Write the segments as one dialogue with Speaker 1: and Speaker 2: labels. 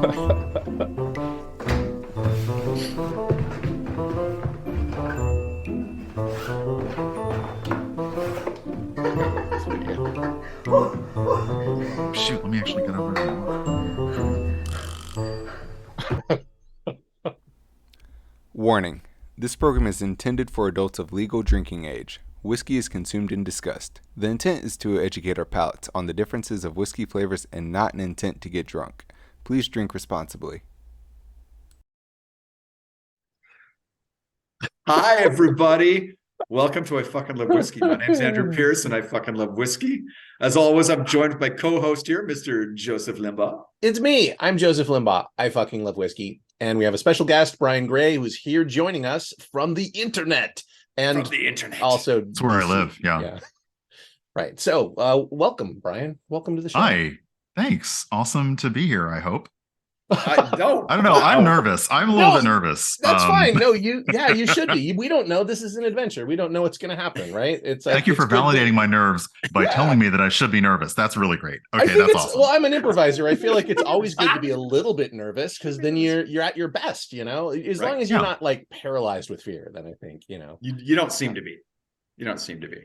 Speaker 1: Shoot, let me actually get over there.
Speaker 2: Warning. This program is intended for adults of legal drinking age. Whiskey is consumed and discussed. The intent is to educate our palates on the differences of whiskey flavors and not an intent to get drunk. Please drink responsibly.
Speaker 3: Hi, everybody. Welcome to I Fucking Love Whiskey. My name's Andrew Pierce, and I fucking love whiskey. As always, I'm joined with my co-host here, Mr. Joseph Limbaugh.
Speaker 4: It's me. I'm Joseph Limbaugh. I fucking love whiskey. And we have a special guest, Brian Gray, who's here joining us from the internet. And
Speaker 3: From the internet.
Speaker 4: Also,
Speaker 1: That's where I live. Yeah.
Speaker 4: Right. So, welcome, Brian. Welcome to the show.
Speaker 1: Hi. Thanks. Awesome to be here, I hope.
Speaker 3: I don't
Speaker 1: know. I'm nervous. I'm a little bit nervous.
Speaker 4: That's fine. No, you should be. We don't know. This is an adventure. We don't know what's going to happen, right?
Speaker 1: Thank you for validating my nerves by telling me that I should be nervous. That's really great. Okay, that's awesome.
Speaker 4: Well, I'm an improviser. I feel like it's always good to be a little bit nervous because then you're at your best, as long as you're not like paralyzed with fear, then I think,
Speaker 3: You don't seem to be. You don't seem to be.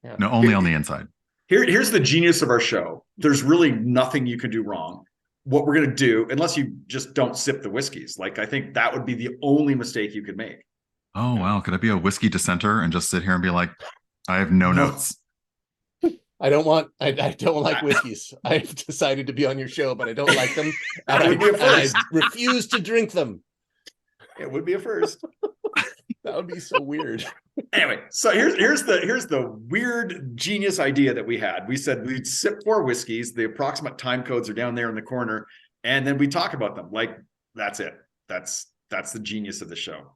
Speaker 4: Yeah.
Speaker 1: No, only on the inside.
Speaker 3: Here's the genius of our show. There's really nothing you can do wrong. What we're going to do, unless you just don't sip the whiskeys, like I think that would be the only mistake you could make.
Speaker 1: Oh, wow. Could I be a whiskey dissenter and just sit here and be like, I have no notes?
Speaker 4: I don't like whiskeys. I've decided to be on your show, but I don't like them. And I refuse to drink them.
Speaker 3: It would be a first.
Speaker 4: That would be so weird.
Speaker 3: Anyway, so here's the weird genius idea that we had. We said we'd sip 4 whiskeys. The approximate time codes are down there in the corner, and then we talk about them. Like that's it. That's the genius of the show.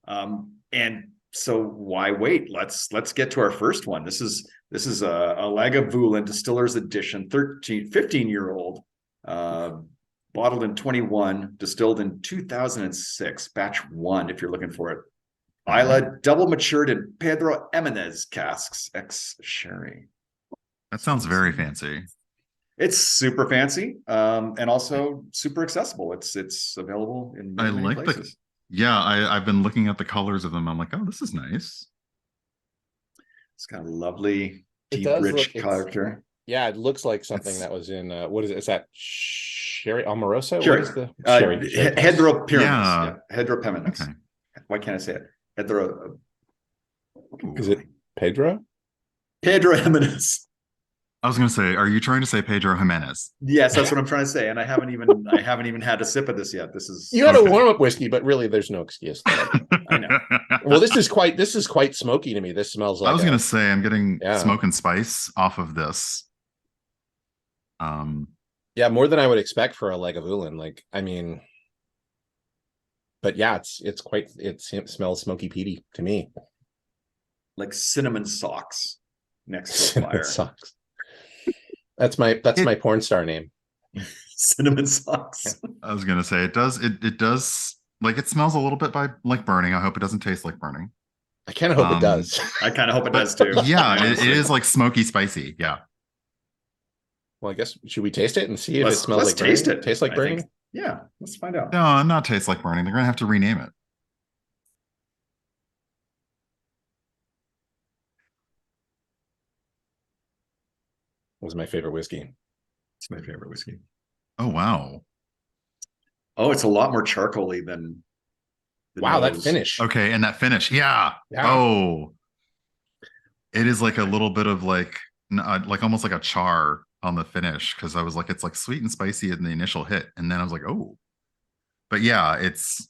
Speaker 3: And so why wait? Let's get to our first one. This is a Lagavulin Distillers Edition, 15-year-old, bottled in 21, distilled in 2006, batch 1. If you're looking for it. Islay double matured in Pedro Ximenez casks, ex-sherry.
Speaker 1: That sounds very fancy.
Speaker 3: It's super fancy, and also super accessible. It's available in many places.
Speaker 1: I've been looking at the colors of them. I'm like, oh, this is nice.
Speaker 3: It's got a lovely, deep, rich character.
Speaker 4: Yeah, it looks like something that was in what is it? Is that sherry Amorosa?
Speaker 3: Sure.
Speaker 4: What is the sherry?
Speaker 3: Hydropyramidus.
Speaker 1: Yeah.
Speaker 3: Hydropyramidus.
Speaker 1: Okay.
Speaker 3: Why can't I say it?
Speaker 4: Is it Pedro?
Speaker 3: Pedro Ximenez.
Speaker 1: I was going to say, are you trying to say Pedro Ximenez?
Speaker 3: Yes, that's what I'm trying to say, and I haven't even had a sip of this yet. This is
Speaker 4: had a warm up whiskey, but really, there's no excuse.
Speaker 3: I know.
Speaker 4: Well, this is quite smoky to me. This smells like.
Speaker 1: I was going to say, I'm getting smoke and spice off of this.
Speaker 4: Yeah, more than I would expect for a Lagavulin. But yeah, it smells smoky peaty to me.
Speaker 3: Like cinnamon socks next to a
Speaker 4: Cinnamon
Speaker 3: fire.
Speaker 4: socks. That's my porn star name.
Speaker 3: Cinnamon socks.
Speaker 1: I was gonna say it does like it smells a little bit like burning. I hope it doesn't taste like burning.
Speaker 4: I kind of hope it does.
Speaker 3: I kind of hope it does too.
Speaker 1: Yeah, it is like smoky spicy. Yeah.
Speaker 4: Well, I guess should we taste it and see if it smells like
Speaker 3: taste
Speaker 4: burning?
Speaker 3: it.
Speaker 4: Tastes like burning?
Speaker 3: Yeah, let's find out.
Speaker 1: No, not taste like burning. They're gonna have to rename it.
Speaker 4: Was my favorite whiskey.
Speaker 3: It's my favorite whiskey.
Speaker 1: Oh wow.
Speaker 3: Oh, it's a lot more charcoaly than.
Speaker 4: Wow, that finish.
Speaker 1: Okay, and that finish, yeah. Oh, it is like a little bit of like almost like a char on the finish, because I was like, it's like sweet and spicy in the initial hit, and then I was like, oh. But yeah, it's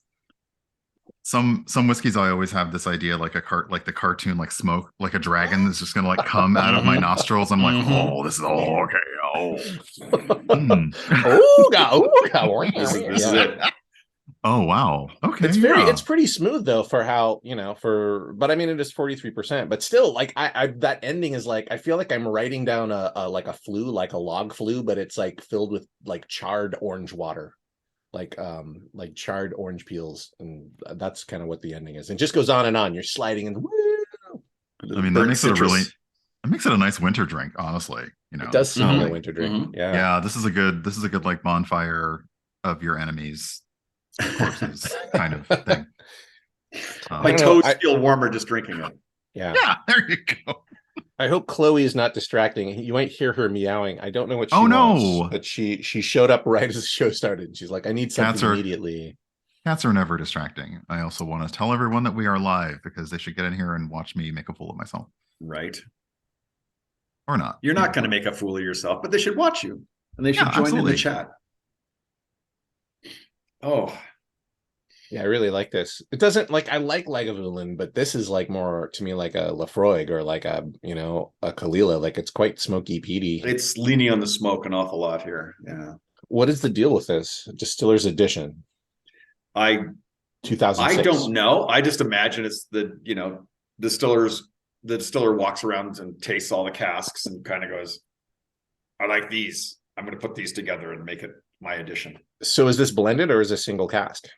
Speaker 1: some whiskeys. I always have this idea like the cartoon, like smoke, like a dragon that's just gonna like come out of my nostrils. I'm like, oh, this is okay. Oh,
Speaker 3: This is it.
Speaker 1: Oh wow. Okay.
Speaker 4: It's pretty smooth though for how, but I mean it is 43%, but still like I that ending is like I feel like I'm writing down a like a flue, like a log flue, but it's like filled with like charred orange water. Like charred orange peels, and that's kind of what the ending is. It just goes on and on. You're sliding and
Speaker 1: I mean that makes it a nice winter drink, honestly.
Speaker 4: It does seem like a winter drink.
Speaker 1: Yeah, this is a good like bonfire of your enemies' corpses, kind of thing.
Speaker 3: My toes feel warmer just drinking it.
Speaker 1: Yeah, there you go.
Speaker 4: I hope Chloe is not distracting. You might hear her meowing. I don't know what she
Speaker 1: wants,
Speaker 4: but she showed up right as the show started. She's like, I need something immediately.
Speaker 1: Cats are never distracting. I also want to tell everyone that we are live because they should get in here and watch me make a fool of myself.
Speaker 3: Right.
Speaker 1: Or not.
Speaker 3: You're not going to make a fool of yourself, but they should watch you and they should join in the chat. Oh,
Speaker 4: yeah, I really like this. It doesn't like I like Lagavulin, but this is like more to me like a Lafroig or like a a Kalila. Like it's quite smoky, peaty.
Speaker 3: It's leaning on the smoke an awful lot here. Yeah.
Speaker 4: What is the deal with this Distillers Edition? 2006.
Speaker 3: I don't know. I just imagine it's the distillers. The distiller walks around and tastes all the casks and kind of goes, "I like these. I'm going to put these together and make it my edition."
Speaker 4: So is this blended or is this single cask?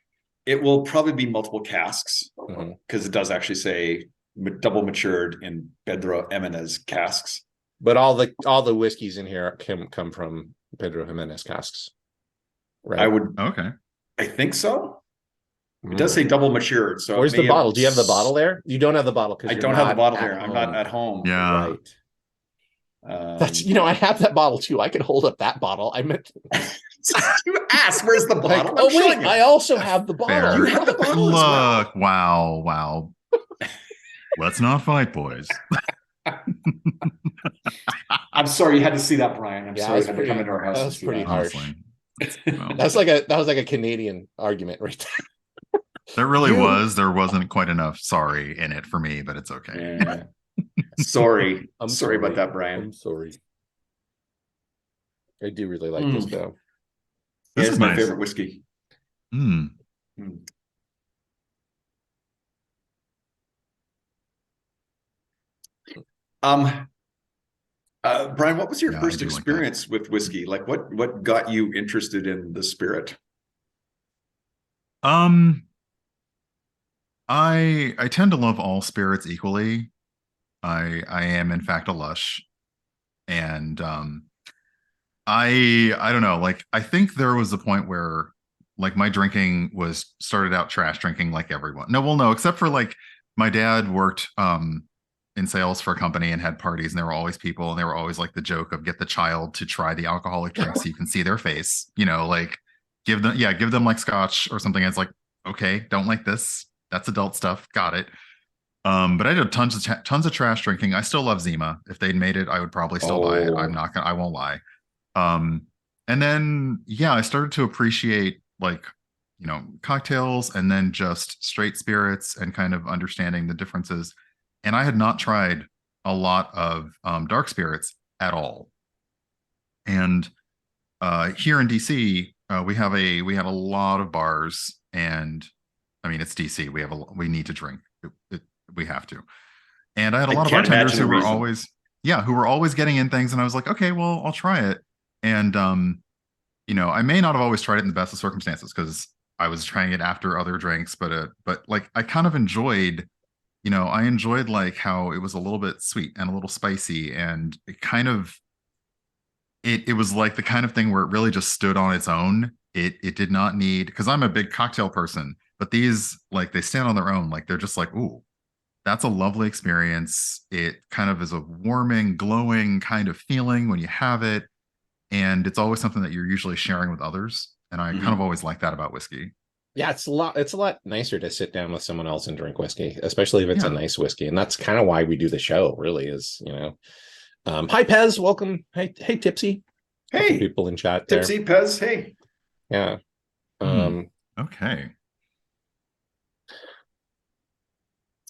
Speaker 3: It will probably be multiple casks because it does actually say double matured in Pedro Ximenez casks.
Speaker 4: But all the whiskeys in here come from Pedro Ximenez casks, right?
Speaker 3: I think so. It does say double matured. So
Speaker 4: where's the bottle? Do you have the bottle there? You don't have the bottle because
Speaker 3: I don't have the bottle here. I'm not at home.
Speaker 1: Yeah.
Speaker 4: Right. That's I have that bottle too. I could hold up that bottle. I meant
Speaker 3: you asked where's the bottle?
Speaker 4: Like, wait, I also have the bottle.
Speaker 3: You have the bottle.
Speaker 1: Look, wow. Let's not fight, boys.
Speaker 3: I'm sorry you had to see that, Brian. I'm sorry you had to come into our house.
Speaker 4: That was pretty harsh.
Speaker 1: Well,
Speaker 4: that was like a Canadian argument right there.
Speaker 1: There really was. There wasn't quite enough sorry in it for me, but it's okay.
Speaker 3: Yeah. Sorry. I'm sorry about that, Brian.
Speaker 4: I'm sorry. I do really like this though.
Speaker 3: This is my favorite whiskey.
Speaker 1: Brian,
Speaker 3: what was your first experience with whiskey? Like what got you interested in the spirit?
Speaker 1: I tend to love all spirits equally. I am in fact a lush, and I don't know. Like I think there was a point where like my drinking started out trash drinking like everyone. No, except for like my dad worked in sales for a company and had parties, and there were always people, and they were always like the joke of get the child to try the alcoholic drink so you can see their face. Like give them like scotch or something. It's like, okay, don't like this. That's adult stuff. Got it. But I did tons of trash drinking. I still love Zima. If they'd made it, I would probably still buy it. I won't lie. And then, I started to appreciate like, cocktails and then just straight spirits and kind of understanding the differences. And I had not tried a lot of dark spirits at all. And here in DC, we had a lot of bars, and I mean, it's DC. We need to drink. We have to. And I had a lot of bartenders who were always getting in things, and I was like, okay, well, I'll try it. And I may not have always tried it in the best of circumstances because I was trying it after other drinks, but like I kind of enjoyed, I enjoyed like how it was a little bit sweet and a little spicy, and it kind of it was like the kind of thing where it really just stood on its own. It did not need, because I'm a big cocktail person, but these like they stand on their own. Like they're just like, ooh, that's a lovely experience. It kind of is a warming, glowing kind of feeling when you have it. And it's always something that you're usually sharing with others. And I kind of always like that about whiskey.
Speaker 4: Yeah, it's a lot nicer to sit down with someone else and drink whiskey, especially if it's a nice whiskey. And that's kind of why we do the show, really, is, hi Pez, welcome. Hey Tipsy.
Speaker 3: Hey,
Speaker 4: people in chat
Speaker 3: there. Tipsy, Pez, hey.
Speaker 4: Yeah.
Speaker 1: Okay.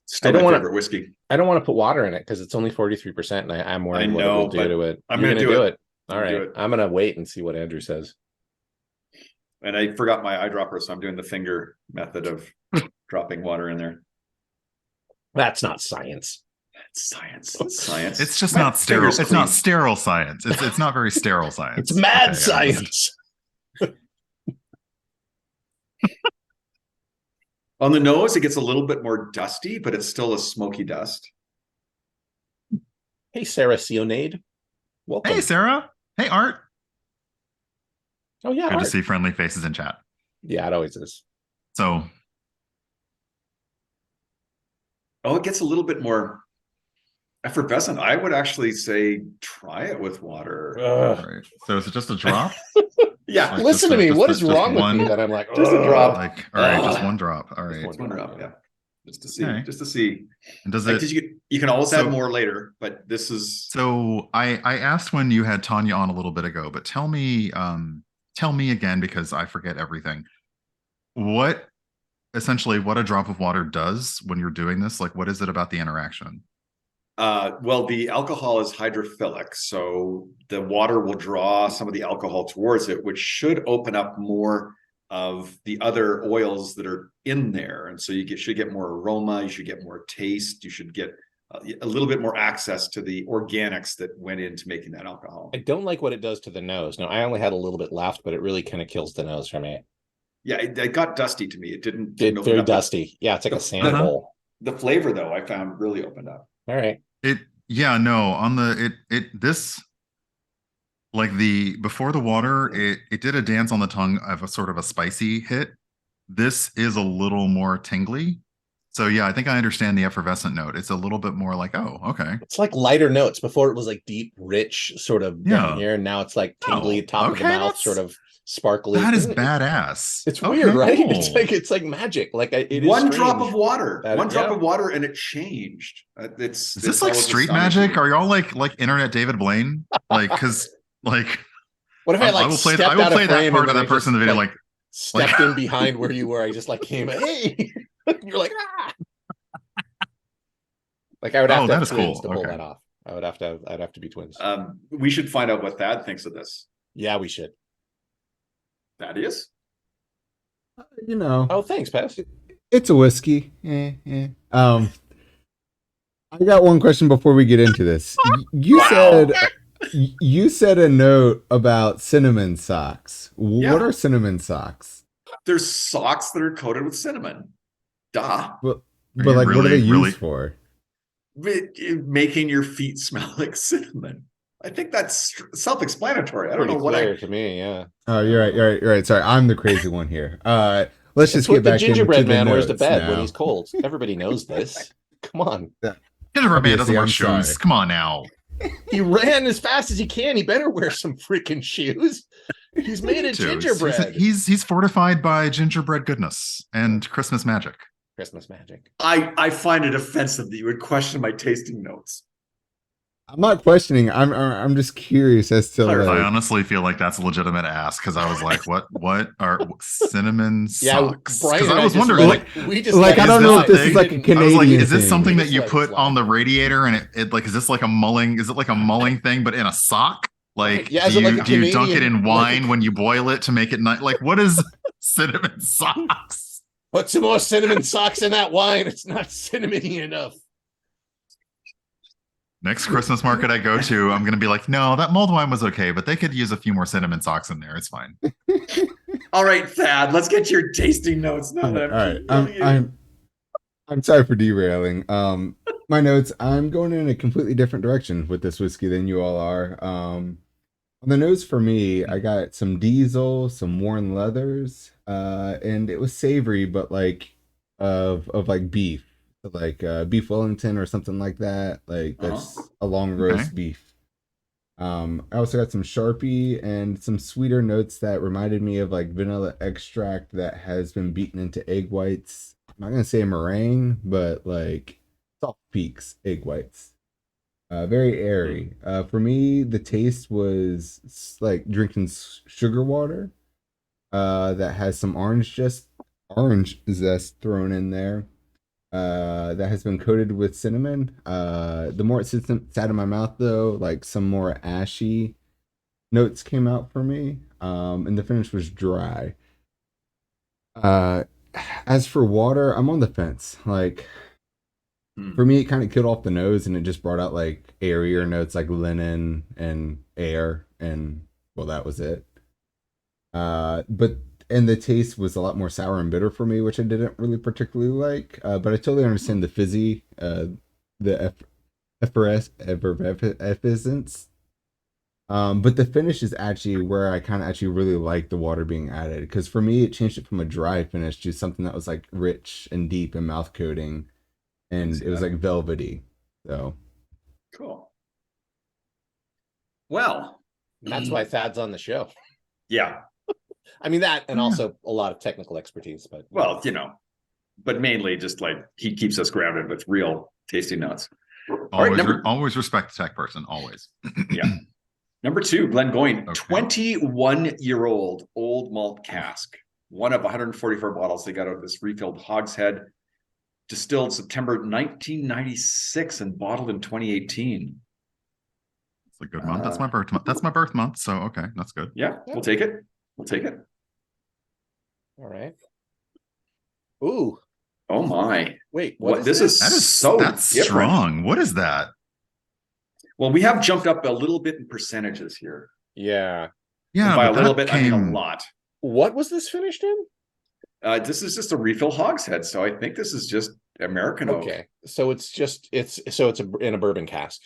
Speaker 3: Still my favorite whiskey.
Speaker 4: I don't want to put water in it because it's only 43%, and I'm worried what it will do to it.
Speaker 3: I'm going to do it.
Speaker 4: All right. I'm going to wait and see what Andrew says.
Speaker 3: And I forgot my eyedropper, so I'm doing the finger method of dropping water in there.
Speaker 4: That's not science.
Speaker 3: That's science. It's science.
Speaker 1: It's just not sterile. It's not sterile science. It's not very sterile science.
Speaker 4: It's mad science.
Speaker 3: On the nose, it gets a little bit more dusty, but it's still a smoky dust.
Speaker 4: Hey, Sarah Sionade. Welcome.
Speaker 1: Hey, Sarah. Hey, Art.
Speaker 4: Oh yeah,
Speaker 1: Good to see friendly faces in chat.
Speaker 4: Yeah, it always is.
Speaker 1: So,
Speaker 3: it gets a little bit more effervescent. I would actually say try it with water.
Speaker 1: all right. So is it just a drop?
Speaker 3: Yeah.
Speaker 1: Like,
Speaker 4: Listen to me. What is
Speaker 1: just
Speaker 4: wrong with
Speaker 1: one,
Speaker 4: me that I'm like,
Speaker 3: just a drop?
Speaker 1: Like, all right, just one drop. All right,
Speaker 3: Just one drop. Yeah. Just to see.
Speaker 1: Okay.
Speaker 3: Just to see.
Speaker 1: And does
Speaker 3: Like,
Speaker 1: it?
Speaker 3: you can always add more later, but this is.
Speaker 1: So I asked when you had Tanya on a little bit ago, but tell me again, because I forget everything. What a drop of water does when you're doing this? Like, what is it about the interaction?
Speaker 3: Well, the alcohol is hydrophilic, so the water will draw some of the alcohol towards it, which should open up more of the other oils that are in there, and so should get more aroma, you should get more taste, you should get a little bit more access to the organics that went into making that alcohol.
Speaker 4: I don't like what it does to the nose. No, I only had a little bit left, but it really kind of kills the nose for me.
Speaker 3: Yeah, it got dusty to me. It didn't.
Speaker 4: It's very dusty. Yeah, it's like a sand bowl.
Speaker 3: The flavor, though, I found really opened up.
Speaker 4: All right.
Speaker 1: This, like, before the water, it did a dance on the tongue of a sort of a spicy hit. This is a little more tingly. So yeah, I think I understand the effervescent note. It's a little bit more like, oh, okay.
Speaker 4: It's like lighter notes. Before it was like deep, rich, sort of down here, and now it's like tingly, top of the mouth, sort of sparkly.
Speaker 1: That is badass.
Speaker 4: It's weird, right? Cool. It's like magic. Like it is
Speaker 3: one drop of water,
Speaker 4: drop
Speaker 3: of water, and it changed. Is
Speaker 1: this like street magic? Are y'all like internet David Blaine? Like, because like,
Speaker 4: what if I will play
Speaker 1: that part of the person in the video, like
Speaker 4: stepped in behind where you were. I just like came, hey, you're like, ah. Like I would have to have twins to pull that off. I'd have to be twins.
Speaker 3: We should find out what Thad thinks of this.
Speaker 4: Yeah, we should.
Speaker 3: Thaddeus?
Speaker 4: Oh, thanks, Pat.
Speaker 2: It's a whiskey. I got one question before we get into this. You said a note about cinnamon socks. What are cinnamon socks?
Speaker 3: There's socks that are coated with cinnamon. Duh.
Speaker 2: But like, what are they used for?
Speaker 3: Making your feet smell like cinnamon. I think that's self-explanatory. I don't know what
Speaker 4: to me, yeah.
Speaker 2: Oh, you're right. Sorry, I'm the crazy one here. Let's just get back to the
Speaker 4: gingerbread man wears to bed when he's cold. Everybody knows this. Come on.
Speaker 1: Gingerbread man doesn't wear shoes. Sorry. Come on now.
Speaker 4: He ran as fast as he can. He better wear some freaking shoes. He's made of gingerbread.
Speaker 1: He's fortified by gingerbread goodness and Christmas magic.
Speaker 4: Christmas magic.
Speaker 3: I find it offensive that you would question my tasting notes.
Speaker 2: I'm not questioning. I'm just curious as to. Like,
Speaker 1: I honestly feel like that's a legitimate ask because I was like, what are cinnamon socks? Because I was wondering,
Speaker 2: I don't know if this is like a Canadian.
Speaker 1: Is this something that you put on the radiator and it like, is this like a mulling? Is it like a mulling thing, but in a sock? Like, do you dunk it in wine when you boil it to make it nice? Like, what is cinnamon socks?
Speaker 4: Put some more cinnamon socks in that wine. It's not cinnamony enough.
Speaker 1: Next Christmas market I go to, I'm going to be like, no, that mulled wine was okay, but they could use a few more cinnamon socks in there. It's fine.
Speaker 3: All right, Thad, let's get your tasting notes. Now that
Speaker 2: I'm sorry for derailing. My notes, I'm going in a completely different direction with this whiskey than you all are. On the nose for me, I got some diesel, some worn leathers, and it was savory, but like of like beef. Like beef Wellington or something like that. Like that's a long roast beef. I also got some Sharpie and some sweeter notes that reminded me of like vanilla extract that has been beaten into egg whites. I'm not gonna say meringue, but like soft peaks egg whites. Very airy. For me, the taste was like drinking sugar water. That has some orange zest thrown in there. That has been coated with cinnamon. The more it sat in my mouth, though, like some more ashy notes came out for me. And the finish was dry. As for water, I'm on the fence. Like, for me, it kind of killed off the nose, and it just brought out like airier notes like linen and air, and well, that was it. And the taste was a lot more sour and bitter for me, which I didn't really particularly like. But I totally understand the fizzy, the effervescence. But the finish is actually where I kind of actually really like the water being added, because for me it changed it from a dry finish to something that was like rich and deep and mouth coating, and it was like velvety. So
Speaker 3: cool. Well,
Speaker 4: That's why Thad's on the show.
Speaker 3: Yeah.
Speaker 4: I mean that, and also a lot of technical expertise, but
Speaker 3: well, but mainly just like he keeps us grounded with real tasty notes.
Speaker 1: Always respect the tech person, always.
Speaker 3: Yeah. Number 2, Glengoyne, 21-year-old old malt cask. One of 144 bottles they got out of this refilled hogshead, distilled September 1996 and bottled in 2018.
Speaker 1: It's a good month. That's my birth month. That's my birth month. So okay, that's good.
Speaker 3: Yeah, we'll take it. We'll take it.
Speaker 4: All right. Ooh.
Speaker 3: Oh my.
Speaker 4: Wait,
Speaker 3: what this is
Speaker 1: that's
Speaker 3: different.
Speaker 1: Strong. What is that?
Speaker 3: Well, we have jumped up a little bit in percentages here.
Speaker 4: Yeah.
Speaker 3: And by a little bit, I mean a lot.
Speaker 4: What was this finished in?
Speaker 3: This is just a refill hogshead, so I think this is just American oak.
Speaker 4: Okay, so it's in a bourbon cask.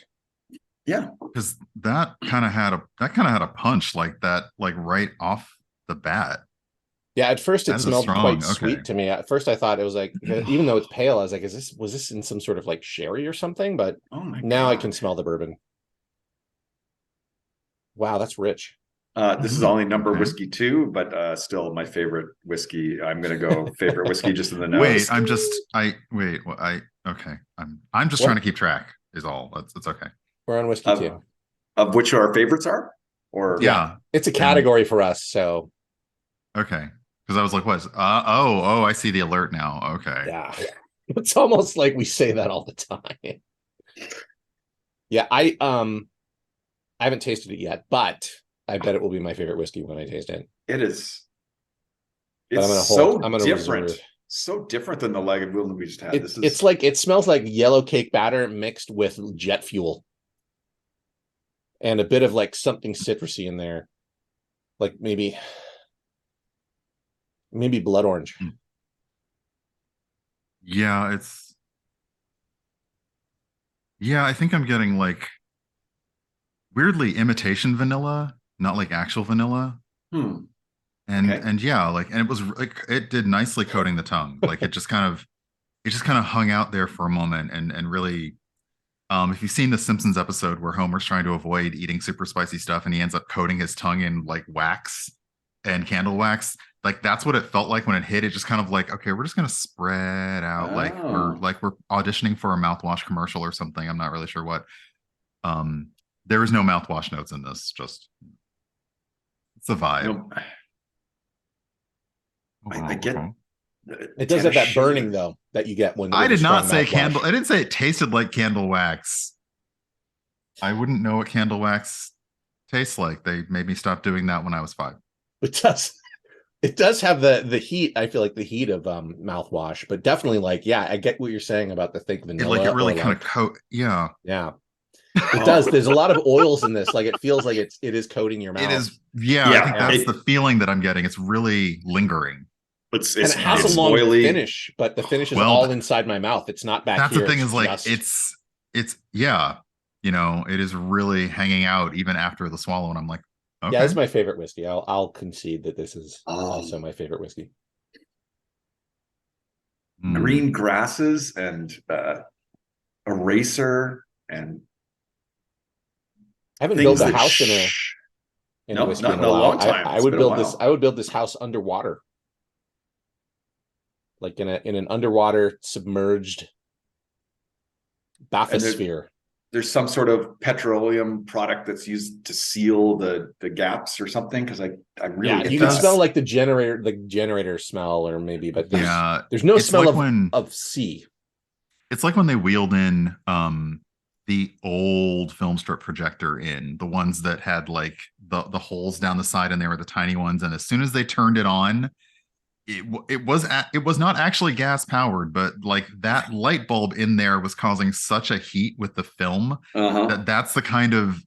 Speaker 3: Yeah,
Speaker 1: because that kind of had a punch like that, like right off the bat.
Speaker 4: Yeah, at first it smelled quite sweet to me. At first I thought it was like, even though it's pale, I was like, was this in some sort of like sherry or something? But now I can smell the bourbon. Wow, that's rich.
Speaker 3: This is only number whiskey 2, but still my favorite whiskey. I'm gonna go favorite whiskey just in the nose.
Speaker 1: Okay. I'm just trying to keep track is all. It's okay.
Speaker 4: We're on whiskey 2.
Speaker 3: Of which our favorites are? Or
Speaker 4: yeah. It's a category for us, so
Speaker 1: okay. Because I was like, what? I see the alert now. Okay.
Speaker 4: Yeah. It's almost like we say that all the time. Yeah, I haven't tasted it yet, but I bet it will be my favorite whiskey when I taste it.
Speaker 3: It is.
Speaker 4: It's
Speaker 3: so different. So different than the Lagavulin we just had.
Speaker 4: It's like, it smells like yellow cake batter mixed with jet fuel. And a bit of like something citrusy in there. Like maybe blood orange.
Speaker 1: Yeah, I think I'm getting like weirdly imitation vanilla, not like actual vanilla. And yeah, like, and it was like, it did nicely coating the tongue. Like it just kind of hung out there for a moment and really, if you've seen the Simpsons episode where Homer's trying to avoid eating super spicy stuff and he ends up coating his tongue in like wax and candle wax, like that's what it felt like when it hit. It just kind of like, okay, we're just gonna spread out like we're auditioning for a mouthwash commercial or something. I'm not really sure what. There is no mouthwash notes in this. Just it's a vibe.
Speaker 3: I get.
Speaker 4: It does have that burning though that you get when
Speaker 1: I did not say candle. I didn't say it tasted like candle wax. I wouldn't know what candle wax tastes like. They made me stop doing that when I was 5.
Speaker 4: It does have the heat. I feel like the heat of mouthwash, but definitely like, yeah, I get what you're saying about the thick vanilla.
Speaker 1: It really kind of coat. Yeah.
Speaker 4: It does. There's a lot of oils in this. Like it feels like it is coating your mouth.
Speaker 1: It is. Yeah. I think that's the feeling that I'm getting. It's really lingering.
Speaker 4: And it has a long finish, but the finish is all inside my mouth. It's not back
Speaker 1: that's
Speaker 4: here.
Speaker 1: The thing is like, it's yeah, it is really hanging out even after the swallow. And I'm like, okay.
Speaker 4: Yeah, it's my favorite whiskey. I'll concede that this is also my favorite whiskey.
Speaker 3: Green grasses and eraser and
Speaker 4: I haven't built a house in a whiskey in a long time. I would build this house underwater. Like in an underwater submerged bathysphere.
Speaker 3: There's some sort of petroleum product that's used to seal the gaps or something. Because I really
Speaker 4: you can smell like the generator smell, or maybe, but there's no smell of sea.
Speaker 1: It's like when they wheeled in the old film strip projector in, the ones that had like the holes down the side, and they were the tiny ones. And as soon as they turned it on, it was not actually gas powered, but like that light bulb in there was causing such a heat with the film that's the kind of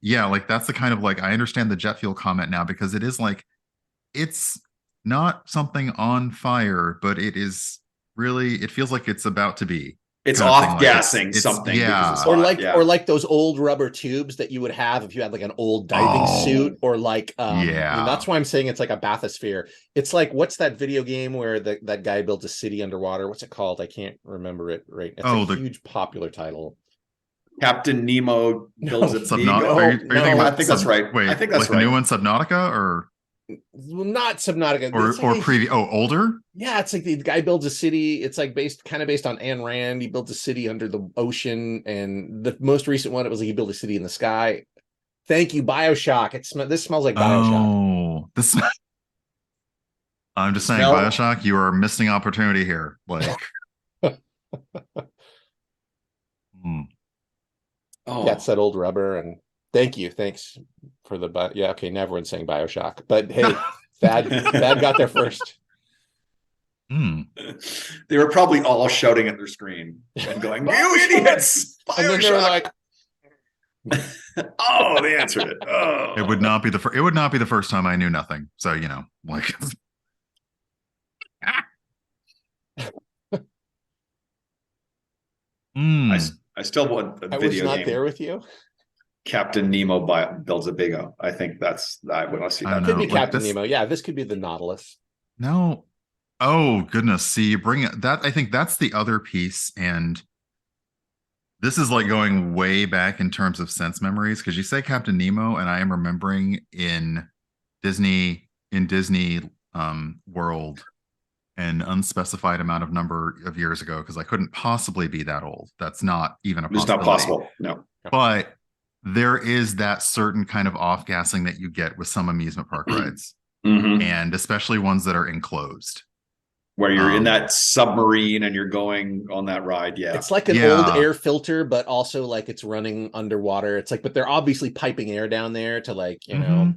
Speaker 1: like, I understand the jet fuel comment now, because it is like, it's not something on fire, but it is really, it feels like it's about to be.
Speaker 3: It's
Speaker 1: kind of thing,
Speaker 3: off
Speaker 1: like,
Speaker 3: gassing
Speaker 1: it's-
Speaker 3: something.
Speaker 1: yeah.
Speaker 3: because it's
Speaker 4: Or
Speaker 3: hot,
Speaker 4: like
Speaker 3: yeah.
Speaker 4: or like those old rubber tubes that you would have if you had like an old diving
Speaker 1: Oh,
Speaker 4: suit, or like
Speaker 1: yeah.
Speaker 4: and that's why I'm saying it's like a bathysphere. It's like, what's that video game where that guy built a city underwater? What's it called? I can't remember it right. It's
Speaker 1: Oh,
Speaker 4: a huge popular title.
Speaker 3: Captain Nemo builds a
Speaker 1: Subnautica.
Speaker 3: Beagle.
Speaker 1: Are you thinking
Speaker 4: no,
Speaker 1: about
Speaker 3: I think that's right.
Speaker 1: Wait,
Speaker 3: I think that's
Speaker 1: like the new
Speaker 3: right.
Speaker 1: one, Subnautica, or
Speaker 4: Well, not Subnautica. It's
Speaker 1: or
Speaker 4: like
Speaker 1: previous? Oh, older.
Speaker 4: yeah, it's like the guy builds a city. It's like based on Ayn Rand. He builds a city under the ocean, and the most recent one, it was like he built a city in the sky. Thank you, BioShock. This smells like BioShock.
Speaker 1: Oh, this. I'm just saying,
Speaker 3: Smell-
Speaker 1: BioShock, you are missing opportunity here. Like,
Speaker 3: Oh,
Speaker 4: Yeah, it's that old rubber. And thanks for the yeah. Okay, now everyone's saying BioShock, but hey, Thad got there first.
Speaker 3: they were probably all shouting at their screen and going, "You idiots!"
Speaker 4: And then they were
Speaker 3: BioShock.
Speaker 4: like,
Speaker 3: "Oh, they answered it." Oh,
Speaker 1: it would not be the first time I knew nothing. So like.
Speaker 3: I still want a
Speaker 4: I was
Speaker 3: video
Speaker 4: not
Speaker 3: game.
Speaker 4: there with you.
Speaker 3: Captain Nemo builds a Bigo. I think I want to see
Speaker 1: I
Speaker 3: that.
Speaker 1: don't
Speaker 4: Could
Speaker 1: know,
Speaker 4: be
Speaker 1: like
Speaker 4: Captain
Speaker 1: this-
Speaker 4: Nemo. Yeah, this could be the Nautilus.
Speaker 1: No. Oh goodness. See, you bring it that I think that's the other piece. And this is like going way back in terms of sense memories, because you say Captain Nemo, and I am remembering in Disney World an unspecified number of years ago, because I couldn't possibly be that old. That's not even a
Speaker 3: It's
Speaker 1: possibility.
Speaker 3: not possible. No.
Speaker 1: But there is that certain kind of off gassing that you get with some amusement park rides,
Speaker 3: Mhm.
Speaker 1: and especially ones that are enclosed.
Speaker 3: Where you're in that submarine and you're going on that ride. Yeah.
Speaker 4: It's like an
Speaker 1: Yeah.
Speaker 4: old air filter, but also like it's running underwater. It's like, but they're obviously piping air down there to like, you know,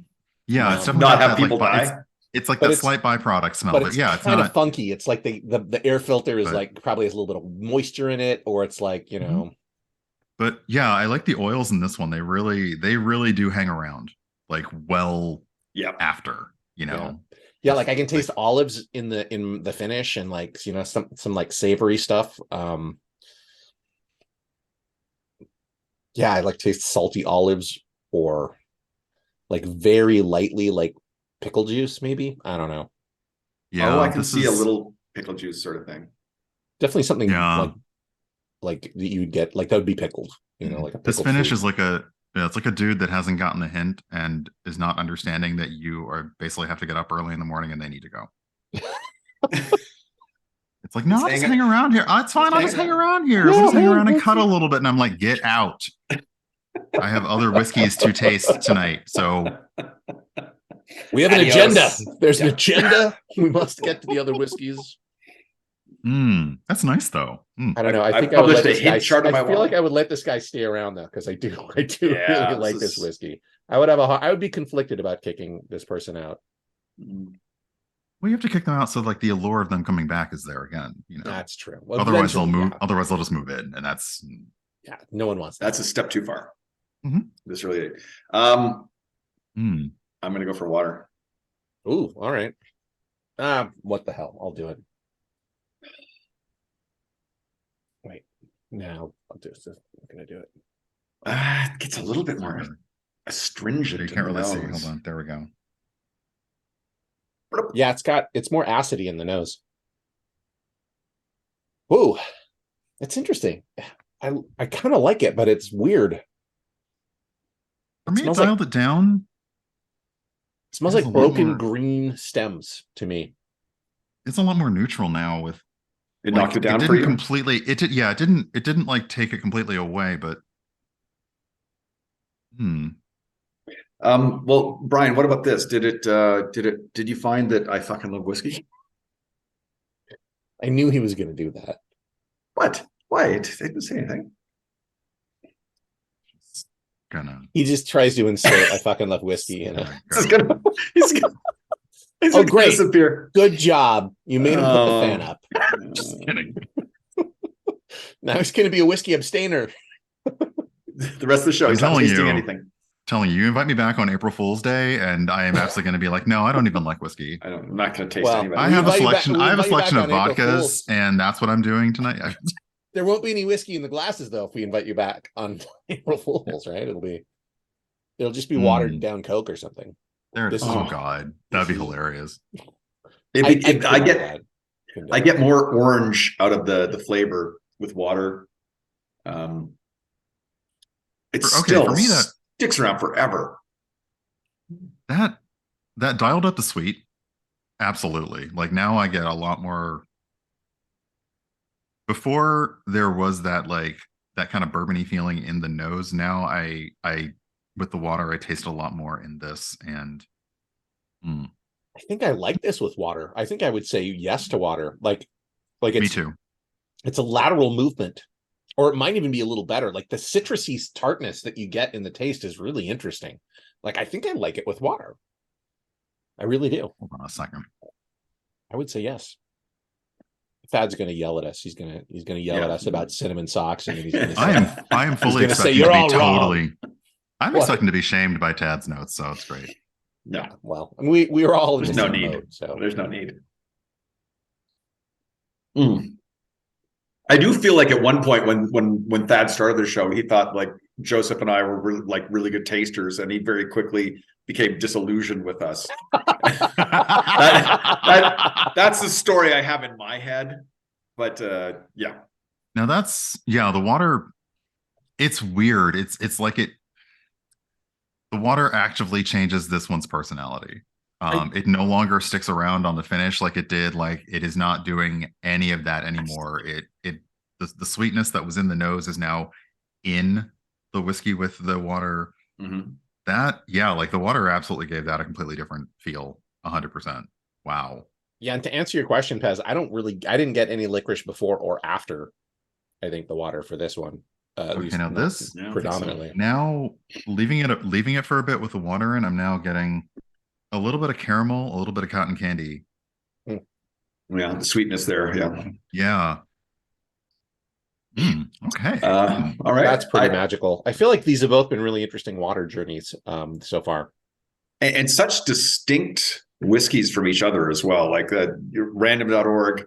Speaker 1: Yeah, it's definitely
Speaker 3: not
Speaker 1: got
Speaker 3: have
Speaker 1: that,
Speaker 3: people
Speaker 1: like,
Speaker 3: die.
Speaker 1: It's like
Speaker 4: But
Speaker 1: that
Speaker 4: it's-
Speaker 1: slight byproduct smell,
Speaker 4: but
Speaker 1: but
Speaker 4: it's
Speaker 1: yeah, it's
Speaker 4: kind of
Speaker 1: not.
Speaker 4: funky. It's like the air filter is
Speaker 1: But-
Speaker 4: like probably has a little bit of moisture in it, or it's like, you know,
Speaker 1: But yeah, I like the oils in this one. They really do hang around, like, well
Speaker 3: Yeah.
Speaker 1: after,
Speaker 4: yeah, like I can taste olives in the finish, and like, you know, some like savory stuff. Yeah, I like taste salty olives, or like very lightly like pickle juice, maybe. I don't know.
Speaker 1: Yeah,
Speaker 3: I can
Speaker 1: this
Speaker 3: see a
Speaker 1: is-
Speaker 3: little pickle juice sort of thing.
Speaker 4: Definitely something
Speaker 1: Yeah.
Speaker 4: like that you would get, like that would be pickled, you know, like a
Speaker 1: This
Speaker 4: pickled
Speaker 1: finish
Speaker 4: fruit.
Speaker 1: is like it's like a dude that hasn't gotten the hint and is not understanding that you are basically have to get up early in the morning and they need to go. It's like, no, I'll just hang around here. Oh, it's fine. I'll just hang around here. We'll just hang around and cut a little bit. And I'm like, get out. I have other whiskeys to taste tonight. So
Speaker 4: We have an
Speaker 3: Adios.
Speaker 4: agenda. There's an agenda. We must get to the other whiskeys.
Speaker 1: that's nice though.
Speaker 4: I don't know. I
Speaker 3: I
Speaker 4: think I would let
Speaker 3: published a
Speaker 4: this
Speaker 3: hint
Speaker 4: guy.
Speaker 3: chart on
Speaker 4: I
Speaker 3: my
Speaker 4: feel
Speaker 3: wall.
Speaker 4: like I would let this guy stay around though, because I do
Speaker 3: Yeah,
Speaker 4: really like
Speaker 3: this
Speaker 4: this
Speaker 3: is-
Speaker 4: whiskey. I would be conflicted about kicking this person out.
Speaker 1: Well, you have to kick them out so like the allure of them coming back is there again.
Speaker 4: That's true. Well,
Speaker 1: Otherwise they'll
Speaker 4: eventually,
Speaker 1: move. Otherwise they'll just move in, and that's
Speaker 4: Yeah, no one wants that.
Speaker 3: That's a step too far.
Speaker 1: Mhm.
Speaker 3: This really. I'm
Speaker 1: mm.
Speaker 3: gonna go for water.
Speaker 4: Ooh, all right. What the hell? I'll do it. Wait, no, I'll do this. I'm gonna do it.
Speaker 3: It gets a little bit more astringent.
Speaker 1: You
Speaker 3: in
Speaker 1: can't
Speaker 3: the
Speaker 1: really see.
Speaker 3: nose.
Speaker 1: Hold on. There we go.
Speaker 4: Yeah, it's more acidy in the nose. Ooh, it's interesting. I kind of like it, but it's weird.
Speaker 1: For me, it
Speaker 4: smells like-
Speaker 1: dialed it down.
Speaker 4: It smells
Speaker 1: There's
Speaker 4: like
Speaker 1: a lot
Speaker 4: broken
Speaker 1: more-
Speaker 4: green stems to me.
Speaker 1: It's a lot more neutral now. With
Speaker 3: It
Speaker 1: like,
Speaker 3: knocked it down
Speaker 1: it
Speaker 3: for
Speaker 1: didn't
Speaker 3: you.
Speaker 1: completely. It did. Yeah, it didn't like take it completely away. But
Speaker 3: Well, Brian, what about this? Did you find that I fucking love whiskey?
Speaker 4: I knew he was going to do that.
Speaker 3: What? Why? It didn't say anything.
Speaker 1: gonna.
Speaker 4: He just tries to insert "I fucking love whiskey." You know.
Speaker 3: He's gonna. He's
Speaker 4: Oh, great.
Speaker 3: disappear.
Speaker 4: Good job. You made him put the
Speaker 3: Oh.
Speaker 4: fan up.
Speaker 1: Just kidding.
Speaker 4: Now he's going to be a whiskey abstainer.
Speaker 3: The rest of the show,
Speaker 1: I'm
Speaker 3: he's not
Speaker 1: telling
Speaker 3: tasting
Speaker 1: you.
Speaker 3: anything.
Speaker 1: Telling you, invite me back on April Fool's Day, and I am absolutely going to be like, no, I don't even like whiskey.
Speaker 3: I'm not going to taste
Speaker 4: Well,
Speaker 3: anybody.
Speaker 1: I
Speaker 4: We
Speaker 1: have a
Speaker 4: invite you back-
Speaker 1: selection.
Speaker 4: we
Speaker 1: I have a
Speaker 4: invite you back
Speaker 1: selection of
Speaker 4: on April
Speaker 1: vodkas,
Speaker 4: Fools.
Speaker 1: and that's what I'm doing tonight.
Speaker 4: There won't be any whiskey in the glasses though if we invite you back on April Fools, right? It'll just be watered down Coke or something.
Speaker 1: There,
Speaker 4: This
Speaker 1: oh
Speaker 4: is-
Speaker 1: God, that'd be hilarious.
Speaker 3: I get more orange out of the flavor with water. It still
Speaker 1: for me, that
Speaker 3: sticks around forever.
Speaker 1: That dialed up the sweet. Absolutely. Like now I get a lot more. Before there was that like that kind of bourbony feeling in the nose. Now I with the water I taste a lot more in this, and
Speaker 4: I think I like this with water. I think I would say yes to water. Like it's,
Speaker 1: me too.
Speaker 4: It's a lateral movement, or it might even be a little better. Like the citrusy tartness that you get in the taste is really interesting. Like I think I like it with water. I really do.
Speaker 1: Hold on a second.
Speaker 4: I would say yes. Thad's going to yell at us. He's going to yell at us about cinnamon socks, and then he's going to say,
Speaker 1: I am fully expecting
Speaker 4: say,
Speaker 1: to be
Speaker 4: all
Speaker 1: totally.
Speaker 4: Wrong.
Speaker 1: I'm expecting to be shamed by Tad's notes, so it's great.
Speaker 3: No,
Speaker 4: well, I mean, we were all in
Speaker 3: there's
Speaker 4: the
Speaker 3: no
Speaker 4: same
Speaker 3: need.
Speaker 4: boat, so
Speaker 3: There's no need. I do feel like at one point when Thad started the show, he thought like Joseph and I were really good tasters, and he very quickly became disillusioned with us. That's the story I have in my head. But yeah.
Speaker 1: Now the water. It's weird. It's like the water actively changes this one's personality. It no longer sticks around on the finish like it did. Like it is not doing any of that anymore. The sweetness that was in the nose is now in the whiskey with the water. Like the water absolutely gave that a completely different feel. 100%. Wow.
Speaker 4: Yeah, and to answer your question, Pez, I didn't get any licorice before or after. I think the water for this one.
Speaker 1: Okay, now this
Speaker 4: predominantly.
Speaker 1: Now leaving it for a bit with the water in, I'm now getting a little bit of caramel, a little bit of cotton candy.
Speaker 3: Yeah, the sweetness there.
Speaker 1: Yeah. Okay.
Speaker 3: All right.
Speaker 4: That's pretty magical. I feel like these have both been really interesting water journeys so far.
Speaker 3: And such distinct whiskeys from each other as well. Like random.org.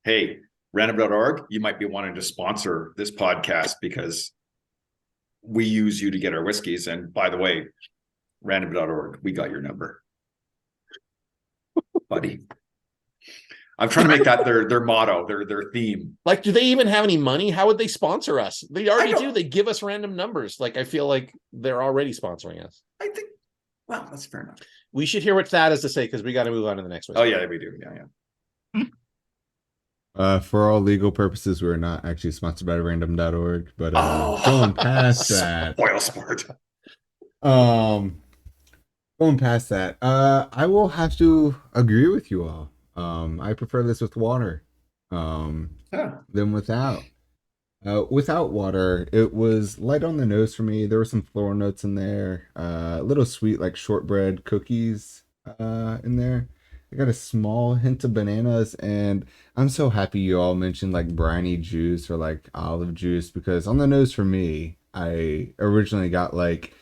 Speaker 3: Hey, random.org, you might be wanting to sponsor this podcast because we use you to get our whiskeys. And by the way, random.org, we got your number. Buddy. I'm trying to make that their motto, their theme.
Speaker 4: Like, do they even have any money? How would they sponsor us? They already do. They give us random numbers. Like, I feel like they're already sponsoring us.
Speaker 3: I think, well, that's fair enough.
Speaker 4: We should hear what Thad has to say because we got to move on to the next one.
Speaker 3: Oh, yeah, we do. Yeah.
Speaker 2: For all legal purposes, we're not actually sponsored by random.org, but going past that.
Speaker 3: Spoil sport.
Speaker 2: Going past that, I will have to agree with you all. I prefer this with water than without. Without water, it was light on the nose for me. There were some floral notes in there, a little sweet like shortbread cookies in there. I got a small hint of bananas, and I'm so happy you all mentioned like briny juice or like olive juice, because on the nose for me, I originally got like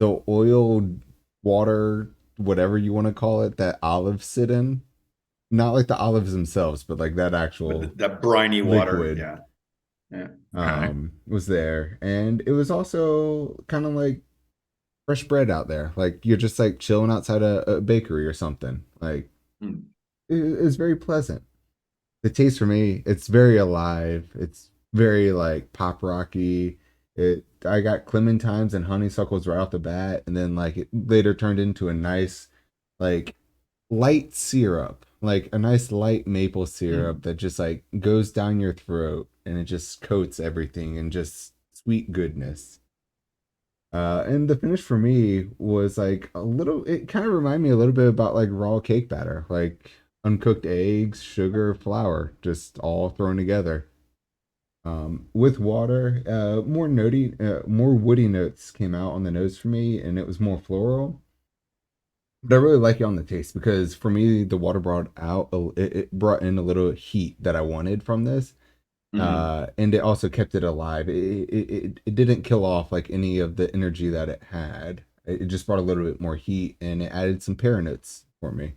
Speaker 2: the oiled water, whatever you want to call it, that olives sit in. Not like the olives themselves, but like that actual
Speaker 3: that briny water.
Speaker 2: Liquid,
Speaker 3: yeah.
Speaker 2: Was there. And it was also kind of like fresh bread out there. Like you're just like chilling outside a bakery or something. Like it was very pleasant. The taste for me, it's very alive. It's very like pop rocky. I got clementines and honeysuckles right off the bat, and then like it later turned into a nice like light syrup, like a nice light maple syrup that just like goes down your throat and it just coats everything in just sweet goodness. And the finish for me was like it kind of reminded me a little bit about like raw cake batter, like uncooked eggs, sugar, flour, just all thrown together. With water, more woody notes came out on the nose for me, and it was more floral. But I really like it on the taste because for me, the water brought in a little heat that I wanted from this. And it also kept it alive. It didn't kill off like any of the energy that it had. It just brought a little bit more heat, and it added some pear notes for me.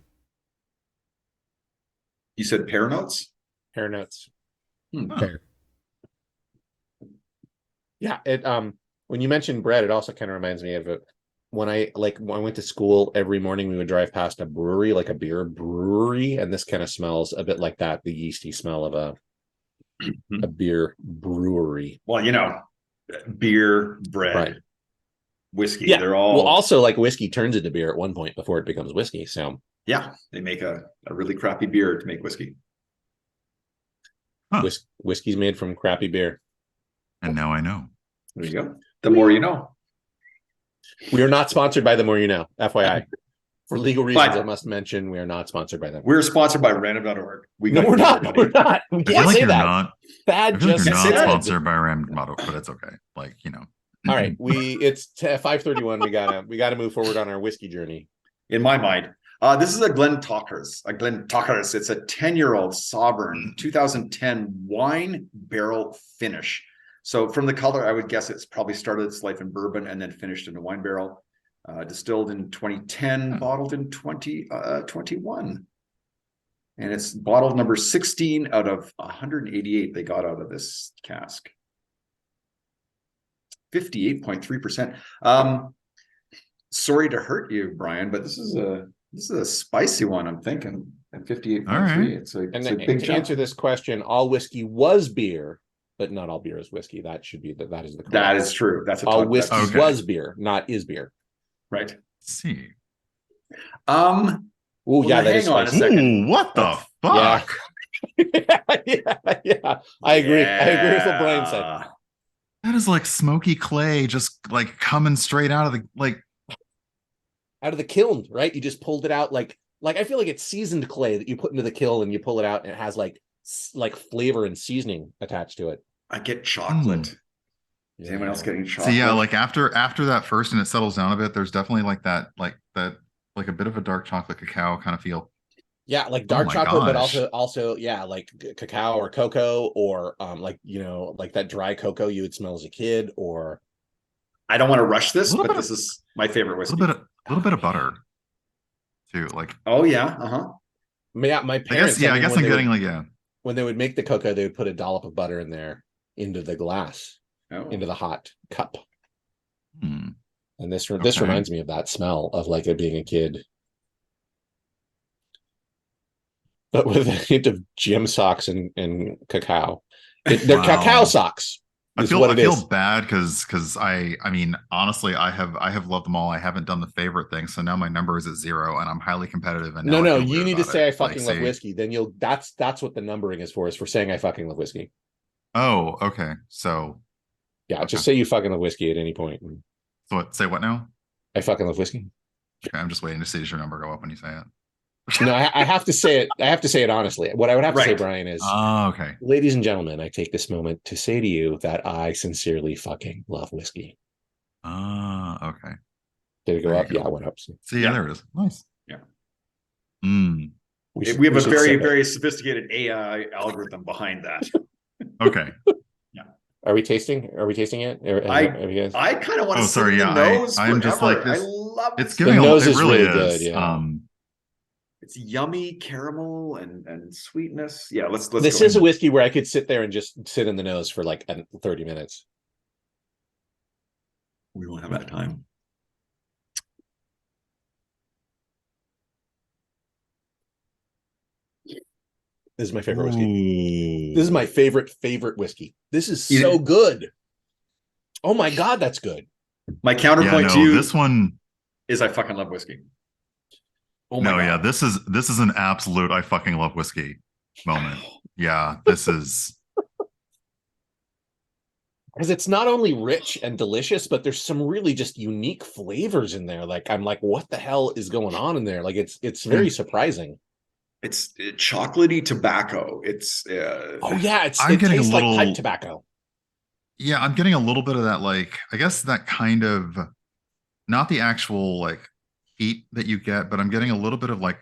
Speaker 3: You said pear notes?
Speaker 4: Pear notes.
Speaker 2: Pear.
Speaker 4: Yeah, it when you mentioned bread, it also kind of reminds me of it. When I went to school, every morning we would drive past a brewery, like a beer brewery, and this kind of smells a bit like that, the yeasty smell of a beer brewery.
Speaker 3: Well, beer, bread,
Speaker 4: Right.
Speaker 3: whiskey,
Speaker 4: Yeah.
Speaker 3: they're all
Speaker 4: Well, also like whiskey turns into beer at one point before it becomes whiskey. So
Speaker 3: yeah, they make a really crappy beer to make whiskey.
Speaker 1: Huh.
Speaker 4: Whiskey's made from crappy beer.
Speaker 1: And now I know.
Speaker 3: There you go. The more you know.
Speaker 4: We are not sponsored by The More You Know, FYI. For legal reasons,
Speaker 3: But
Speaker 4: I must mention we are not sponsored by them.
Speaker 3: We're sponsored by random.org.
Speaker 4: No, we're not. We're not. We
Speaker 1: I feel
Speaker 4: can't
Speaker 1: like
Speaker 4: say
Speaker 1: you're
Speaker 4: that.
Speaker 1: not.
Speaker 4: Thad
Speaker 1: I feel like
Speaker 4: just
Speaker 1: you're
Speaker 3: said
Speaker 1: not
Speaker 3: that.
Speaker 1: sponsored by Random Motto, but it's okay. Like,
Speaker 4: All right, it's 5:31. We gotta move forward on our whiskey journey.
Speaker 3: In my mind, this is a Glentauchers. It's a 10-year-old Sovereign 2010 wine barrel finish. So from the color, I would guess it's probably started its life in bourbon and then finished in a wine barrel. Distilled in 2010, bottled in 2021. And it's bottled number 16 out of 188 they got out of this cask. 58.3%. Sorry to hurt you, Brian, but this is a spicy one, I'm thinking. At 58.3.
Speaker 1: Right.
Speaker 3: It's a
Speaker 4: to
Speaker 3: big jump.
Speaker 4: answer this question, all whiskey was beer, but not all beer is whiskey. That is the correct.
Speaker 3: That is true. That's
Speaker 4: all whiskey
Speaker 1: okay.
Speaker 4: was beer, not is beer.
Speaker 3: Right.
Speaker 1: Let's see.
Speaker 4: Oh yeah, that is
Speaker 3: hang on a
Speaker 4: spicy.
Speaker 3: second.
Speaker 1: Ooh, what the fuck?
Speaker 4: Yeah. I agree. I agree with what Brian said.
Speaker 1: That is like smoky clay, just like coming straight out of
Speaker 4: the kiln, right? You just pulled it out like I feel like it's seasoned clay that you put into the kiln and you pull it out and it has like flavor and seasoning attached to it.
Speaker 3: I get chocolate. Is anyone else getting chocolate?
Speaker 1: So yeah, like after that first and it settles down a bit, there's definitely like a bit of a dark chocolate cacao kind of feel.
Speaker 4: Yeah, like dark chocolate,
Speaker 1: gosh.
Speaker 4: but also yeah, like cacao or cocoa or like that dry cocoa you would smell as a kid. Or
Speaker 3: I don't want to rush this, but this is my favorite whiskey.
Speaker 1: A little bit of butter too, like.
Speaker 3: Oh yeah,
Speaker 4: Yeah, my parents.
Speaker 1: I guess I'm getting
Speaker 4: when they would make the cocoa, they would put a dollop of butter in there into the glass, into the hot cup. And this reminds me of that smell of like it being a kid. But with a hint of gym socks and cacao. They're cacao socks.
Speaker 1: I feel bad because I mean honestly I have loved them all. I haven't done the favorite thing, so now my number is at 0 and I'm highly competitive. And
Speaker 4: no, you need to say I fucking love whiskey. Then that's what the numbering is for saying I fucking love whiskey.
Speaker 1: Oh, okay. So
Speaker 4: yeah, just say you fucking love whiskey at any point.
Speaker 1: So what? Say what now?
Speaker 4: I fucking love whiskey.
Speaker 1: Okay, I'm just waiting to see your number go up when you say it.
Speaker 4: No, I have to say it. I have to say it honestly. What I would have to say, Brian, is,
Speaker 1: okay,
Speaker 4: ladies and gentlemen, I take this moment to say to you that I sincerely fucking love whiskey.
Speaker 1: Okay.
Speaker 4: Did it go up? Yeah, it went up.
Speaker 1: See, yeah, there it is. Nice.
Speaker 3: Yeah.
Speaker 4: We
Speaker 3: have a very, very sophisticated AI algorithm behind that.
Speaker 1: Okay.
Speaker 3: Yeah.
Speaker 4: Are we tasting it?
Speaker 3: I kind of want to.
Speaker 1: Oh, sorry. Yeah, I'm just like this.
Speaker 3: I love
Speaker 1: it's giving.
Speaker 4: The nose
Speaker 1: it
Speaker 4: is
Speaker 1: really
Speaker 4: really
Speaker 1: is.
Speaker 4: good. Yeah.
Speaker 3: It's yummy caramel and sweetness. Yeah, let's.
Speaker 4: This is a whiskey where I could sit there and just sit in the nose for like 30 minutes.
Speaker 3: We won't have that time.
Speaker 4: This is my favorite whiskey. This is my favorite whiskey. This is so good. Oh my God, that's good.
Speaker 3: My counterpoint to you,
Speaker 1: this one
Speaker 3: is I fucking love whiskey.
Speaker 1: Oh my God. Yeah, this is an absolute I fucking love whiskey moment. Yeah, this is
Speaker 4: because it's not only rich and delicious, but there's some really just unique flavors in there. Like I'm like, what the hell is going on in there? Like it's very surprising.
Speaker 3: It's chocolatey tobacco. It's
Speaker 1: it tastes like
Speaker 4: pipe tobacco.
Speaker 1: Yeah, I'm getting a little bit of that, like I guess that kind of not the actual like heat that you get, but I'm getting a little bit of like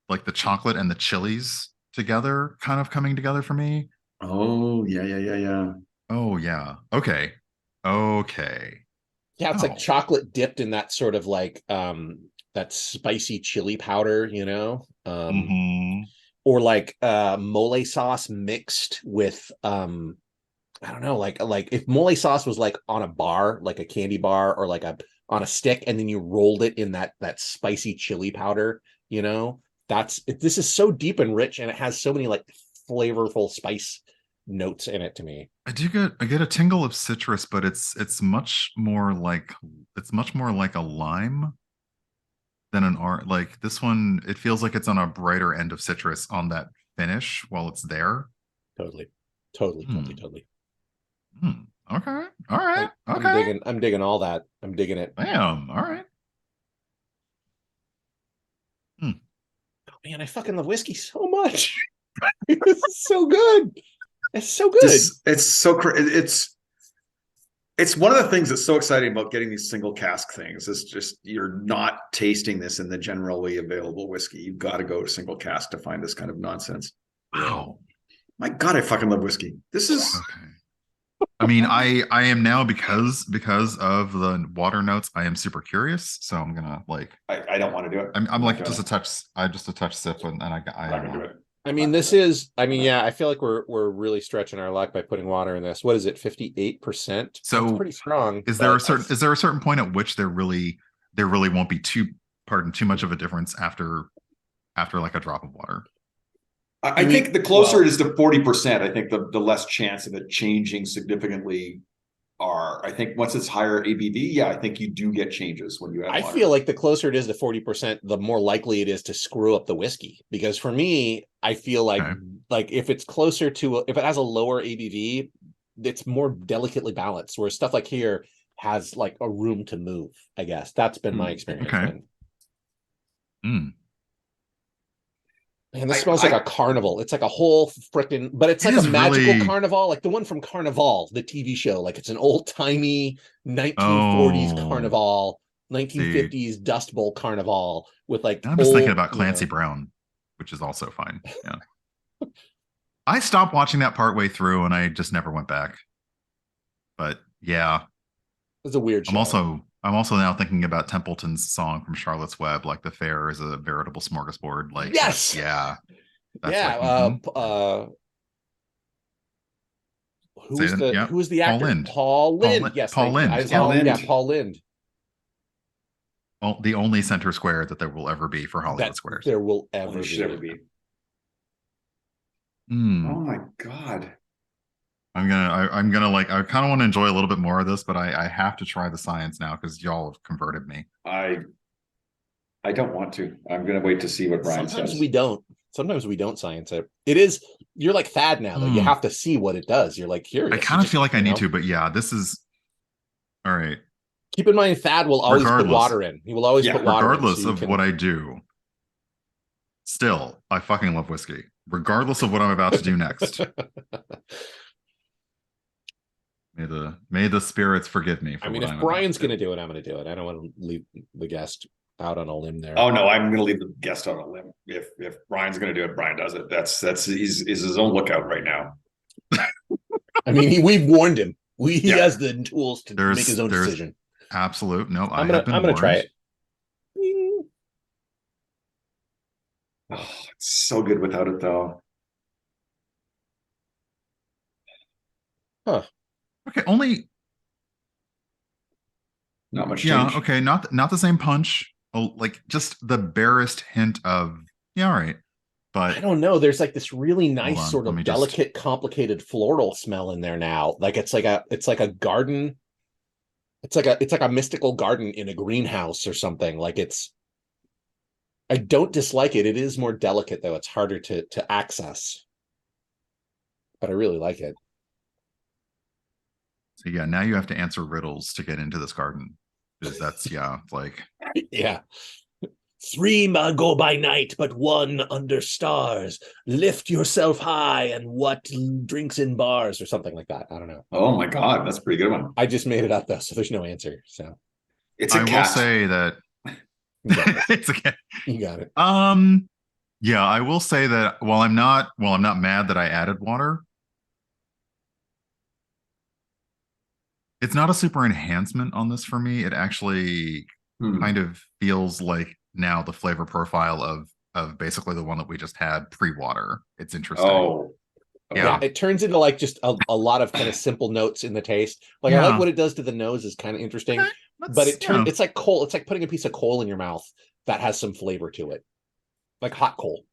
Speaker 1: the chocolate and the chilies together, kind of coming together for me.
Speaker 3: Oh yeah.
Speaker 1: Oh yeah. Okay.
Speaker 4: Yeah, it's like chocolate dipped in that sort of like that spicy chili powder, you know, or like mole sauce mixed with I don't know, like if mole sauce was like on a bar, like a candy bar, or like on a stick, and then you rolled it in that spicy chili powder, you know, this is so deep and rich, and it has so many like flavorful spice notes in it to me.
Speaker 1: I get a tingle of citrus, but it's much more like a lime than an art. Like this one, it feels like it's on a brighter end of citrus on that finish while it's there.
Speaker 4: Totally.
Speaker 1: Okay. All right. Okay.
Speaker 4: I'm digging all that. I'm digging it.
Speaker 1: Damn. All right.
Speaker 4: Oh man, I fucking love whiskey so much. This is so good. It's so good.
Speaker 3: It's one of the things that's so exciting about getting these single cask things is just you're not tasting this in the generally available whiskey. You've got to go to single cask to find this kind of nonsense.
Speaker 1: Wow.
Speaker 3: My God, I fucking love whiskey. This is
Speaker 1: okay. I mean, I am now because of the water notes. I am super curious, so I'm gonna like.
Speaker 3: I don't want to do it.
Speaker 1: I'm like just a touch. I just a touch sip, and I
Speaker 3: I'm not gonna do it.
Speaker 4: I mean, this is. I mean, yeah. I feel like we're really stretching our luck by putting water in this. What is it? 58%.
Speaker 1: So
Speaker 4: that's pretty strong.
Speaker 1: Is there a certain point at which there really won't be too much of a difference after like a drop of water?
Speaker 3: I think the closer it is to 40%, I think the less chance of it changing significantly are. I think once it's higher ABV, yeah, I think you do get changes when you add water.
Speaker 4: I feel like the closer it is to 40%, the more likely it is to screw up the whiskey. Because for me, I feel like if it's closer to, if it has a lower ABV, it's more delicately balanced. Whereas stuff like here has like a room to move, I guess. That's been my experience.
Speaker 1: Okay.
Speaker 4: Man, this smells like a carnival. It's like a whole freaking, but it's like a magical carnival, like the one from Carnival, the TV show. Like it's an old-timey 1940s carnival, 1950s Dust Bowl carnival with like.
Speaker 1: I'm just thinking about Clancy Brown, which is also fine. Yeah. I stopped watching that partway through and I just never went back. But yeah.
Speaker 4: It's a weird show.
Speaker 1: I'm also now thinking about Templeton's song from Charlotte's Web, like the fair is a veritable smorgasbord. Like,
Speaker 4: yes,
Speaker 1: yeah,
Speaker 4: who's the actor? Paul Lynde. Yes,
Speaker 1: Paul Lynde.
Speaker 4: Yeah, Paul Lynde.
Speaker 1: Well, the only center square that there will ever be for Hollywood Squares.
Speaker 4: There will ever be.
Speaker 3: Oh my God.
Speaker 1: I'm gonna like, I kind of want to enjoy a little bit more of this, but I have to try the science now because y'all have converted me.
Speaker 3: I don't want to. I'm gonna wait to see what Brian says.
Speaker 4: Sometimes we don't science it. It is, you're like Thad now, though. You have to see what it does. You're like curious.
Speaker 1: I kind of feel like I need to, but yeah, this is all right.
Speaker 4: Keep in mind, Thad will always put water in. He will always put water in.
Speaker 1: Regardless of what I do, still, I fucking love whiskey. Regardless of what I'm about to do next. May the spirits forgive me.
Speaker 4: If Brian's going to do it, I'm going to do it. I don't want to leave the guest out on a limb there.
Speaker 3: Oh no, I'm going to leave the guest on a limb. If Brian's going to do it, Brian does it. That's he's his own lookout right now.
Speaker 4: I mean, we've warned him. He has the tools to make his own decision.
Speaker 1: Absolute. No,
Speaker 4: I'm going to try it.
Speaker 3: Oh, it's so good without it, though.
Speaker 4: Huh.
Speaker 1: Okay, only
Speaker 3: not much.
Speaker 1: Yeah,
Speaker 3: change.
Speaker 1: Okay, not the same punch. Oh, like just the barest hint of all right. But
Speaker 4: I don't know. There's like this really nice sort of delicate, complicated floral smell in there now. Like it's like a garden. It's like a mystical garden in a greenhouse or something. Like I don't dislike it. It is more delicate though. It's harder to access. But I really like it.
Speaker 1: So yeah, now you have to answer riddles to get into this garden. Because that's like
Speaker 4: yeah. 3 go by night, but 1 under stars. Lift yourself high, and what drinks in bars, or something like that. I don't know.
Speaker 3: Oh my God, that's a pretty good one.
Speaker 4: I just made it up though, so there's no answer. So
Speaker 3: it's a cat.
Speaker 1: I will say that it's a cat.
Speaker 4: You got it.
Speaker 1: Yeah, I will say that while I'm not mad that I added water, it's not a super enhancement on this for me. It actually kind of feels like now the flavor profile of basically the one that we just had pre-water. It's interesting.
Speaker 4: Yeah, it turns into like just a lot of kind of simple notes in the taste. Like I like what it does to the nose is kind of interesting, but it's like coal. It's like putting a piece of coal in your mouth that has some flavor to it, like hot coal.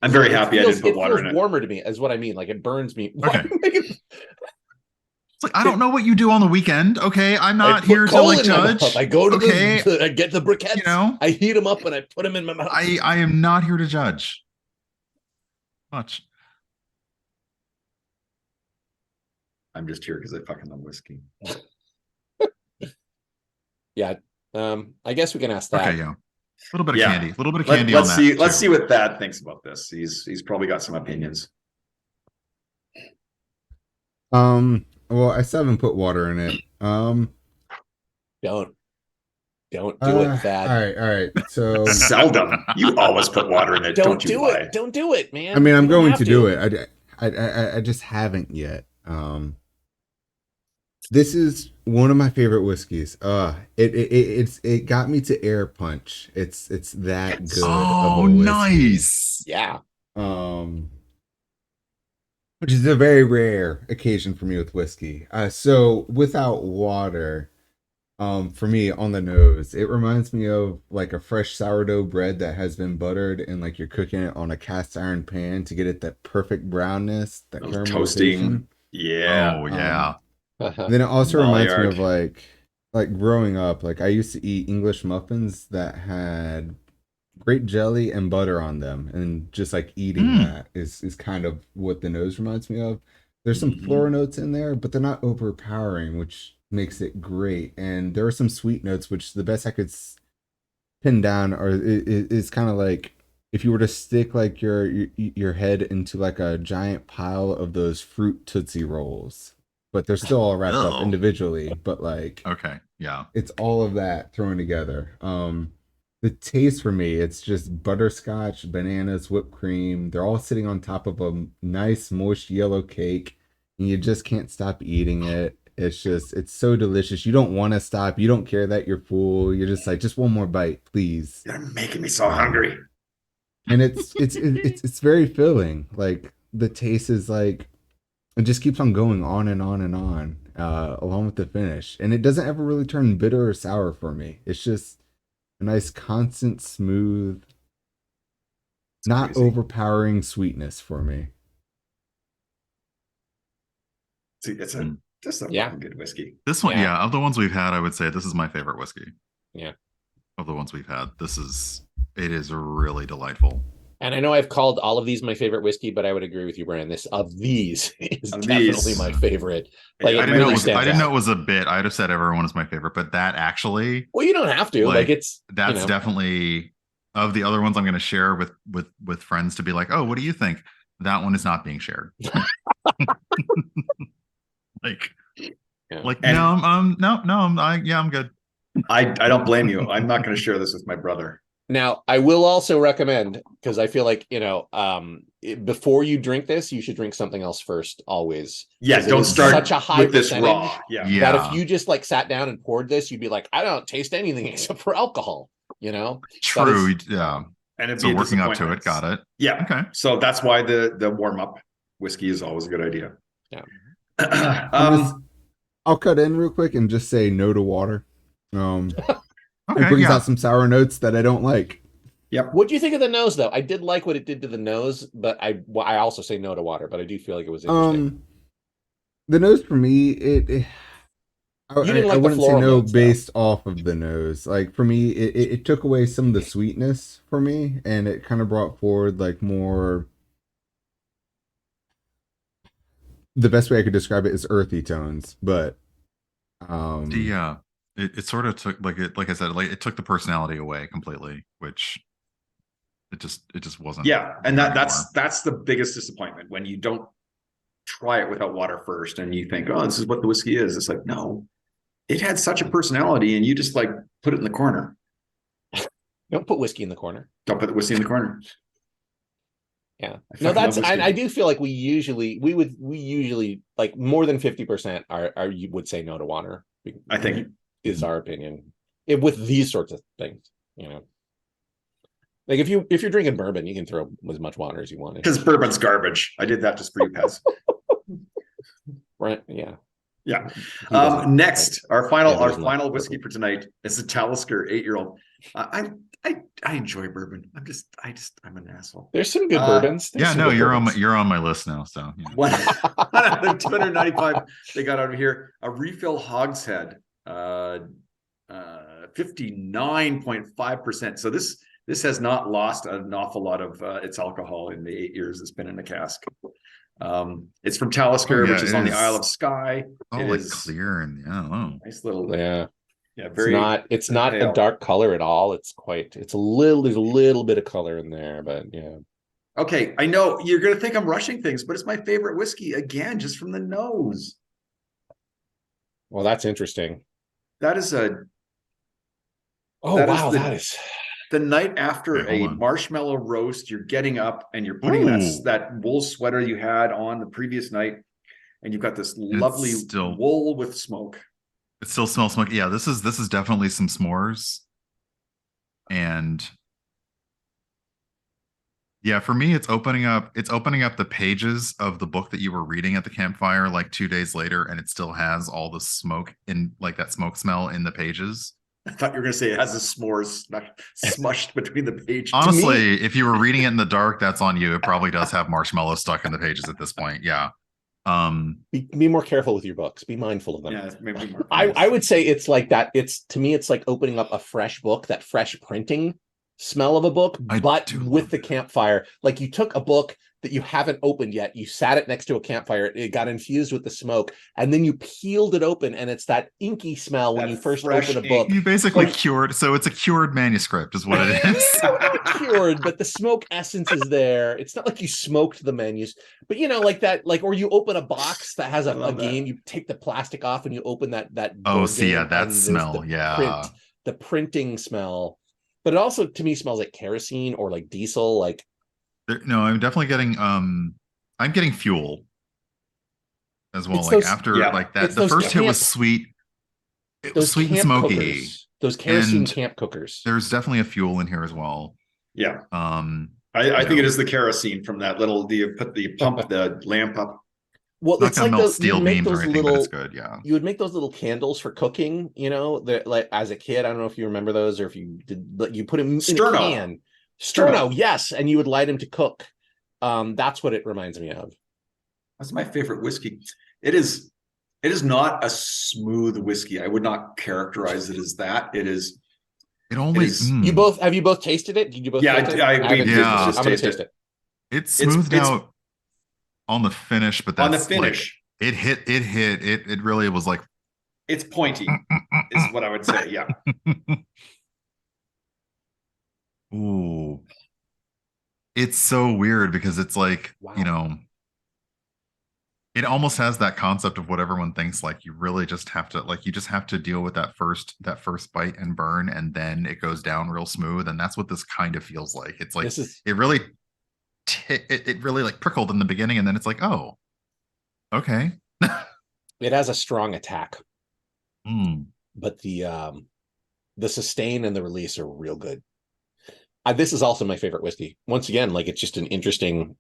Speaker 3: I'm very happy I didn't put water in it.
Speaker 4: It feels warmer to me, is what I mean. Like it burns me.
Speaker 1: Okay. It's like, I don't know what you do on the weekend. Okay, I'm not here to like judge.
Speaker 4: I go to I get the briquettes.
Speaker 1: You know,
Speaker 4: I heat them up and I put them in my mouth.
Speaker 1: I am not here to judge. Much.
Speaker 3: I'm just here because I fucking love whiskey.
Speaker 4: Yeah. I guess we can ask that.
Speaker 1: Okay, yeah. A little bit of candy. A little bit of candy
Speaker 3: let's
Speaker 1: on
Speaker 3: see,
Speaker 1: that.
Speaker 3: Let's see what Thad thinks about this. He's probably got some opinions.
Speaker 2: Well, I still haven't put water in it.
Speaker 4: Don't do it, Thad.
Speaker 2: All right. So
Speaker 3: seldom. You always put water in it. Don't you lie.
Speaker 4: Don't do it, man.
Speaker 2: I mean, I'm going to do it. I just haven't yet. This is one of my favorite whiskeys. It got me to air punch. It's that good.
Speaker 1: Oh, nice.
Speaker 4: Yeah.
Speaker 2: Which is a very rare occasion for me with whiskey. So without water, for me on the nose, it reminds me of like a fresh sourdough bread that has been buttered and like you're cooking it on a cast iron pan to get it that perfect brownness, that
Speaker 3: toasting. Yeah.
Speaker 1: Oh yeah.
Speaker 2: Then it also reminds me of like growing up, like I used to eat English muffins that had grape jelly and butter on them, and just like eating that is kind of what the nose reminds me of. There's some floral notes in there, but they're not overpowering, which makes it great. And there are some sweet notes, which the best I could pin down is kind of like if you were to stick like your head into like a giant pile of those fruit Tootsie Rolls. But they're still all wrapped up individually. But like,
Speaker 1: okay, yeah,
Speaker 2: it's all of that thrown together. The taste for me, it's just butterscotch, bananas, whipped cream. They're all sitting on top of a nice, moist yellow cake, and you just can't stop eating it. It's so delicious. You don't want to stop. You don't care that you're full. You're just like, just one more bite, please.
Speaker 3: You're making me so hungry.
Speaker 2: And it's very filling. Like the taste is like. It just keeps on going on and on and on, along with the finish. And it doesn't ever really turn bitter or sour for me. It's just a nice, constant, smooth, not overpowering sweetness for me.
Speaker 3: See, this is a fucking good whiskey.
Speaker 1: This one, of the ones we've had, I would say this is my favorite whiskey.
Speaker 4: Yeah.
Speaker 1: Of the ones we've had, it is really delightful.
Speaker 4: And I know I've called all of these my favorite whiskey, but I would agree with you, Brian. This of these is definitely my favorite. Like
Speaker 1: I didn't know it was a bit. I'd have said everyone is my favorite, but that actually.
Speaker 4: Well, you don't have to. Like it's
Speaker 1: that's definitely of the other ones I'm going to share with friends to be like, oh, what do you think? That one is not being shared. I'm good.
Speaker 3: I don't blame you. I'm not going to share this with my brother.
Speaker 4: Now, I will also recommend, because I feel like, before you drink this, you should drink something else first, always.
Speaker 3: Yeah, don't start
Speaker 4: such a high
Speaker 3: with this raw.
Speaker 4: Yeah. That if you just like sat down and poured this, you'd be like, I don't taste anything except for alcohol,
Speaker 1: True, yeah.
Speaker 3: And it's
Speaker 1: so working up to it, got it.
Speaker 3: Yeah.
Speaker 1: Okay.
Speaker 3: So that's why the warm-up whiskey is always a good idea.
Speaker 4: Yeah.
Speaker 2: I'll cut in real quick and just say no to water.
Speaker 1: Okay,
Speaker 2: it brings out some sour notes that I don't like.
Speaker 3: Yep.
Speaker 4: What do you think of the nose, though? I did like what it did to the nose, but I also say no to water. But I do feel like it was interesting.
Speaker 2: The nose for me, I wouldn't say no
Speaker 4: notes,
Speaker 2: based off of the nose. Like for me, it took away some of the sweetness for me, and it kind of brought forward like more. The best way I could describe it is earthy tones, but
Speaker 1: It sort of took like I said, it took the personality away completely, which it just wasn't.
Speaker 3: Yeah, and that's the biggest disappointment when you don't try it without water first, and you think, oh, this is what the whiskey is. It's like, no, it had such a personality, and you just like put it in the corner.
Speaker 4: Don't put whiskey in the corner.
Speaker 3: Don't put the whiskey in the corner.
Speaker 4: Yeah, no, that's I do feel like we usually like more than 50% are you would say no to water.
Speaker 3: I think
Speaker 4: is our opinion with these sorts of things, Like if you're drinking bourbon, you can throw as much water as you want.
Speaker 3: Because bourbon's garbage. I did that just for you, Pez.
Speaker 4: Right? Yeah.
Speaker 3: Yeah.
Speaker 4: He doesn't,
Speaker 3: Next,
Speaker 4: right?
Speaker 3: our final
Speaker 4: Yeah, there's no
Speaker 3: final whiskey
Speaker 4: bourbon.
Speaker 3: for tonight is the Talisker 8-year-old. I enjoy bourbon. I'm an asshole.
Speaker 4: There's some good bourbons. There's
Speaker 1: Yeah,
Speaker 4: some
Speaker 1: no,
Speaker 4: good bourbons.
Speaker 1: you're on my list now. So you know.
Speaker 3: One out of 295 they got out of here. A refill Hogshead, 59.5%. So this has not lost an awful lot of its alcohol in the 8 years it's been in a cask. It's from Talisker, which is on the Isle of Skye.
Speaker 1: Oh,
Speaker 3: it
Speaker 1: like
Speaker 3: is
Speaker 1: clear and
Speaker 3: nice little
Speaker 4: very. It's not a dark color at all. It's a little. There's a little bit of color in there, but yeah.
Speaker 3: Okay, I know you're gonna think I'm rushing things, but it's my favorite whiskey again, just from the nose.
Speaker 4: Well, that's interesting.
Speaker 3: That is a.
Speaker 4: That is
Speaker 3: the night after
Speaker 1: a
Speaker 3: marshmallow roast. You're getting up and you're putting that wool sweater you had on the previous night, and you've got this lovely wool with smoke.
Speaker 1: It still smells smoky. Yeah, this is definitely some s'mores. And yeah, for me, it's opening up the pages of the book that you were reading at the campfire like 2 days later, and it still has all the smoke in, like that smoke smell in the pages.
Speaker 3: I thought you were going to say it has the s'mores smushed between the pages.
Speaker 1: Honestly, if you were reading it in the dark, that's on you. It probably does have marshmallow stuck in the pages at this point. Yeah.
Speaker 4: Be more careful with your books. Be mindful of them.
Speaker 3: Yeah, maybe more
Speaker 4: I would say it's like that. To me, it's like opening up a fresh book, that fresh printing smell of a book, but with the campfire. Like you took a book that you haven't opened yet, you sat it next to a campfire, it got infused with the smoke, and then you peeled it open, and it's that inky smell when you first open a book.
Speaker 1: You basically cured, so it's a cured manuscript is what it is.
Speaker 4: Cured, but the smoke essence is there. It's not like you smoked the menus, but like that, or you open a box that has a game, you take the plastic off and you open that
Speaker 1: that smell,
Speaker 4: the printing smell. But it also, to me, smells like kerosene or like diesel. Like,
Speaker 1: no, I'm definitely getting I'm getting fuel as well.
Speaker 4: It's
Speaker 1: like after like that, the first hit was sweet. It was sweet and smoky.
Speaker 4: Cookers, those kerosene camp cookers.
Speaker 1: There's definitely a fuel in here as well.
Speaker 3: Yeah. I think it is the kerosene from that little. You put the pump, the lamp up.
Speaker 1: Well, it's like those steel beams or anything, but it's good. Yeah,
Speaker 4: you would make those little candles for cooking. Like as a kid, I don't know if you remember those or if you did. But you put them in a can. Sterno, yes, and you would light them to cook. That's what it reminds me of.
Speaker 3: That's my favorite whiskey. It is not a smooth whiskey. I would not characterize it as that. It is.
Speaker 1: It only.
Speaker 4: You both tasted it? Did you both?
Speaker 3: Yeah,
Speaker 4: taste it?
Speaker 3: I'm gonna taste it.
Speaker 1: It's smoothed out on the finish, but that's
Speaker 3: on the finish.
Speaker 1: Like, it really was like.
Speaker 3: It's pointy, is what I would say. Yeah.
Speaker 1: Ooh. It's so weird because it's like, it almost has that concept of what everyone thinks, like you really just have to deal with that first bite and burn, and then it goes down real smooth, and that's what this kind of feels like. It's like it really like prickled in the beginning, and then it's like, oh, okay.
Speaker 4: It has a strong attack, but the sustain and the release are real good. This is also my favorite whiskey. Once again, like it's just an interesting.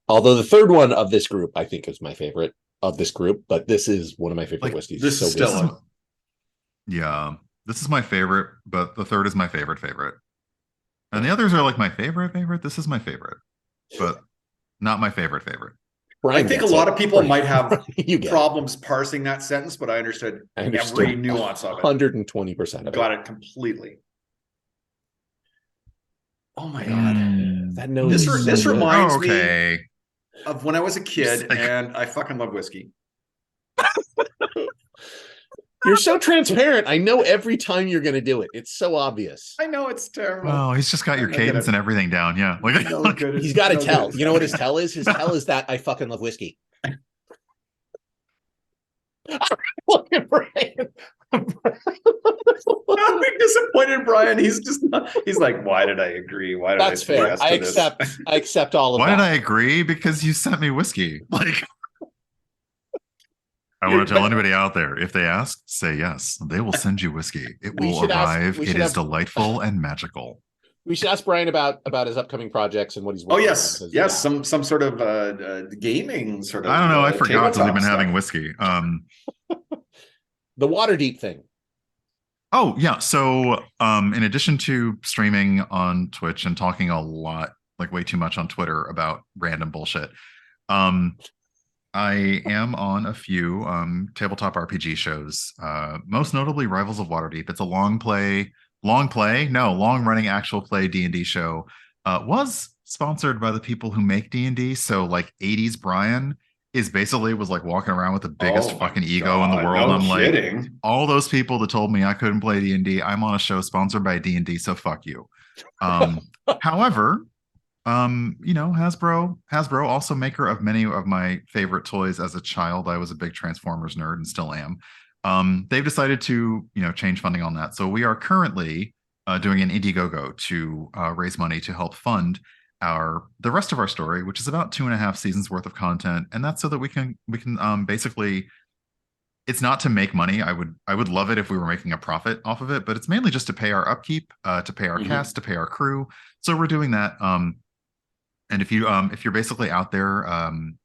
Speaker 4: Although the third one of this group, I think, is my favorite of this group, but this is one of my favorite whiskeys.
Speaker 3: This is still,
Speaker 1: this is my favorite, but the third is my favorite, and the others are like my favorite. This is my favorite, but not my favorite.
Speaker 3: I think a lot of people might have problems parsing that sentence, but I understood every nuance of it.
Speaker 4: 120% of it.
Speaker 3: Got it completely. Oh my god,
Speaker 4: that nose.
Speaker 3: This reminds
Speaker 1: me
Speaker 3: of when I was a kid, and I fucking love whiskey.
Speaker 4: You're so transparent. I know every time you're going to do it. It's so obvious.
Speaker 3: I know it's terrible.
Speaker 1: Oh, he's just got your cadence and everything down. Yeah,
Speaker 4: he's got a tell. You know what his tell is? His tell is that I fucking love whiskey. Look at Brian.
Speaker 3: I'm disappointed, Brian. He's just not. He's like, why did I agree? Why did
Speaker 4: That's fair.
Speaker 3: Yes
Speaker 4: I accept all of
Speaker 1: why
Speaker 4: that.
Speaker 1: Why did I agree? Because you sent me whiskey. Like, I want to tell anybody out there, if they ask, say yes. They will send you whiskey. It will arrive. It is delightful and magical.
Speaker 4: We should ask Brian about his upcoming projects and what he's
Speaker 3: Oh
Speaker 4: working on.
Speaker 3: yes, yes, some sort of gaming sort of.
Speaker 1: I don't know. I forgot because we've been
Speaker 3: tabletop
Speaker 1: having
Speaker 3: stuff.
Speaker 1: whiskey.
Speaker 4: The Waterdeep thing.
Speaker 1: Oh yeah. So in addition to streaming on Twitch and talking a lot, like way too much on Twitter about random bullshit, I am on a few tabletop RPG shows. Most notably Rivals of Waterdeep. It's a long running actual play D&D show. Was sponsored by the people who make D&D. So like 80s Brian was like walking around with the biggest fucking ego in the world.
Speaker 3: No
Speaker 1: I'm
Speaker 3: kidding.
Speaker 1: like, all those people that told me I couldn't play D&D, I'm on a show sponsored by D&D, so fuck you. However, Hasbro, also maker of many of my favorite toys as a child. I was a big Transformers nerd and still am. They've decided to, change funding on that. So we are currently doing an Indiegogo to raise money to help fund the rest of our story, which is about 2.5 seasons worth of content, and that's so that we can basically. It's not to make money. I would love it if we were making a profit off of it, but it's mainly just to pay our upkeep, to pay our cast, to pay our crew. So we're doing that. And if you're basically out there,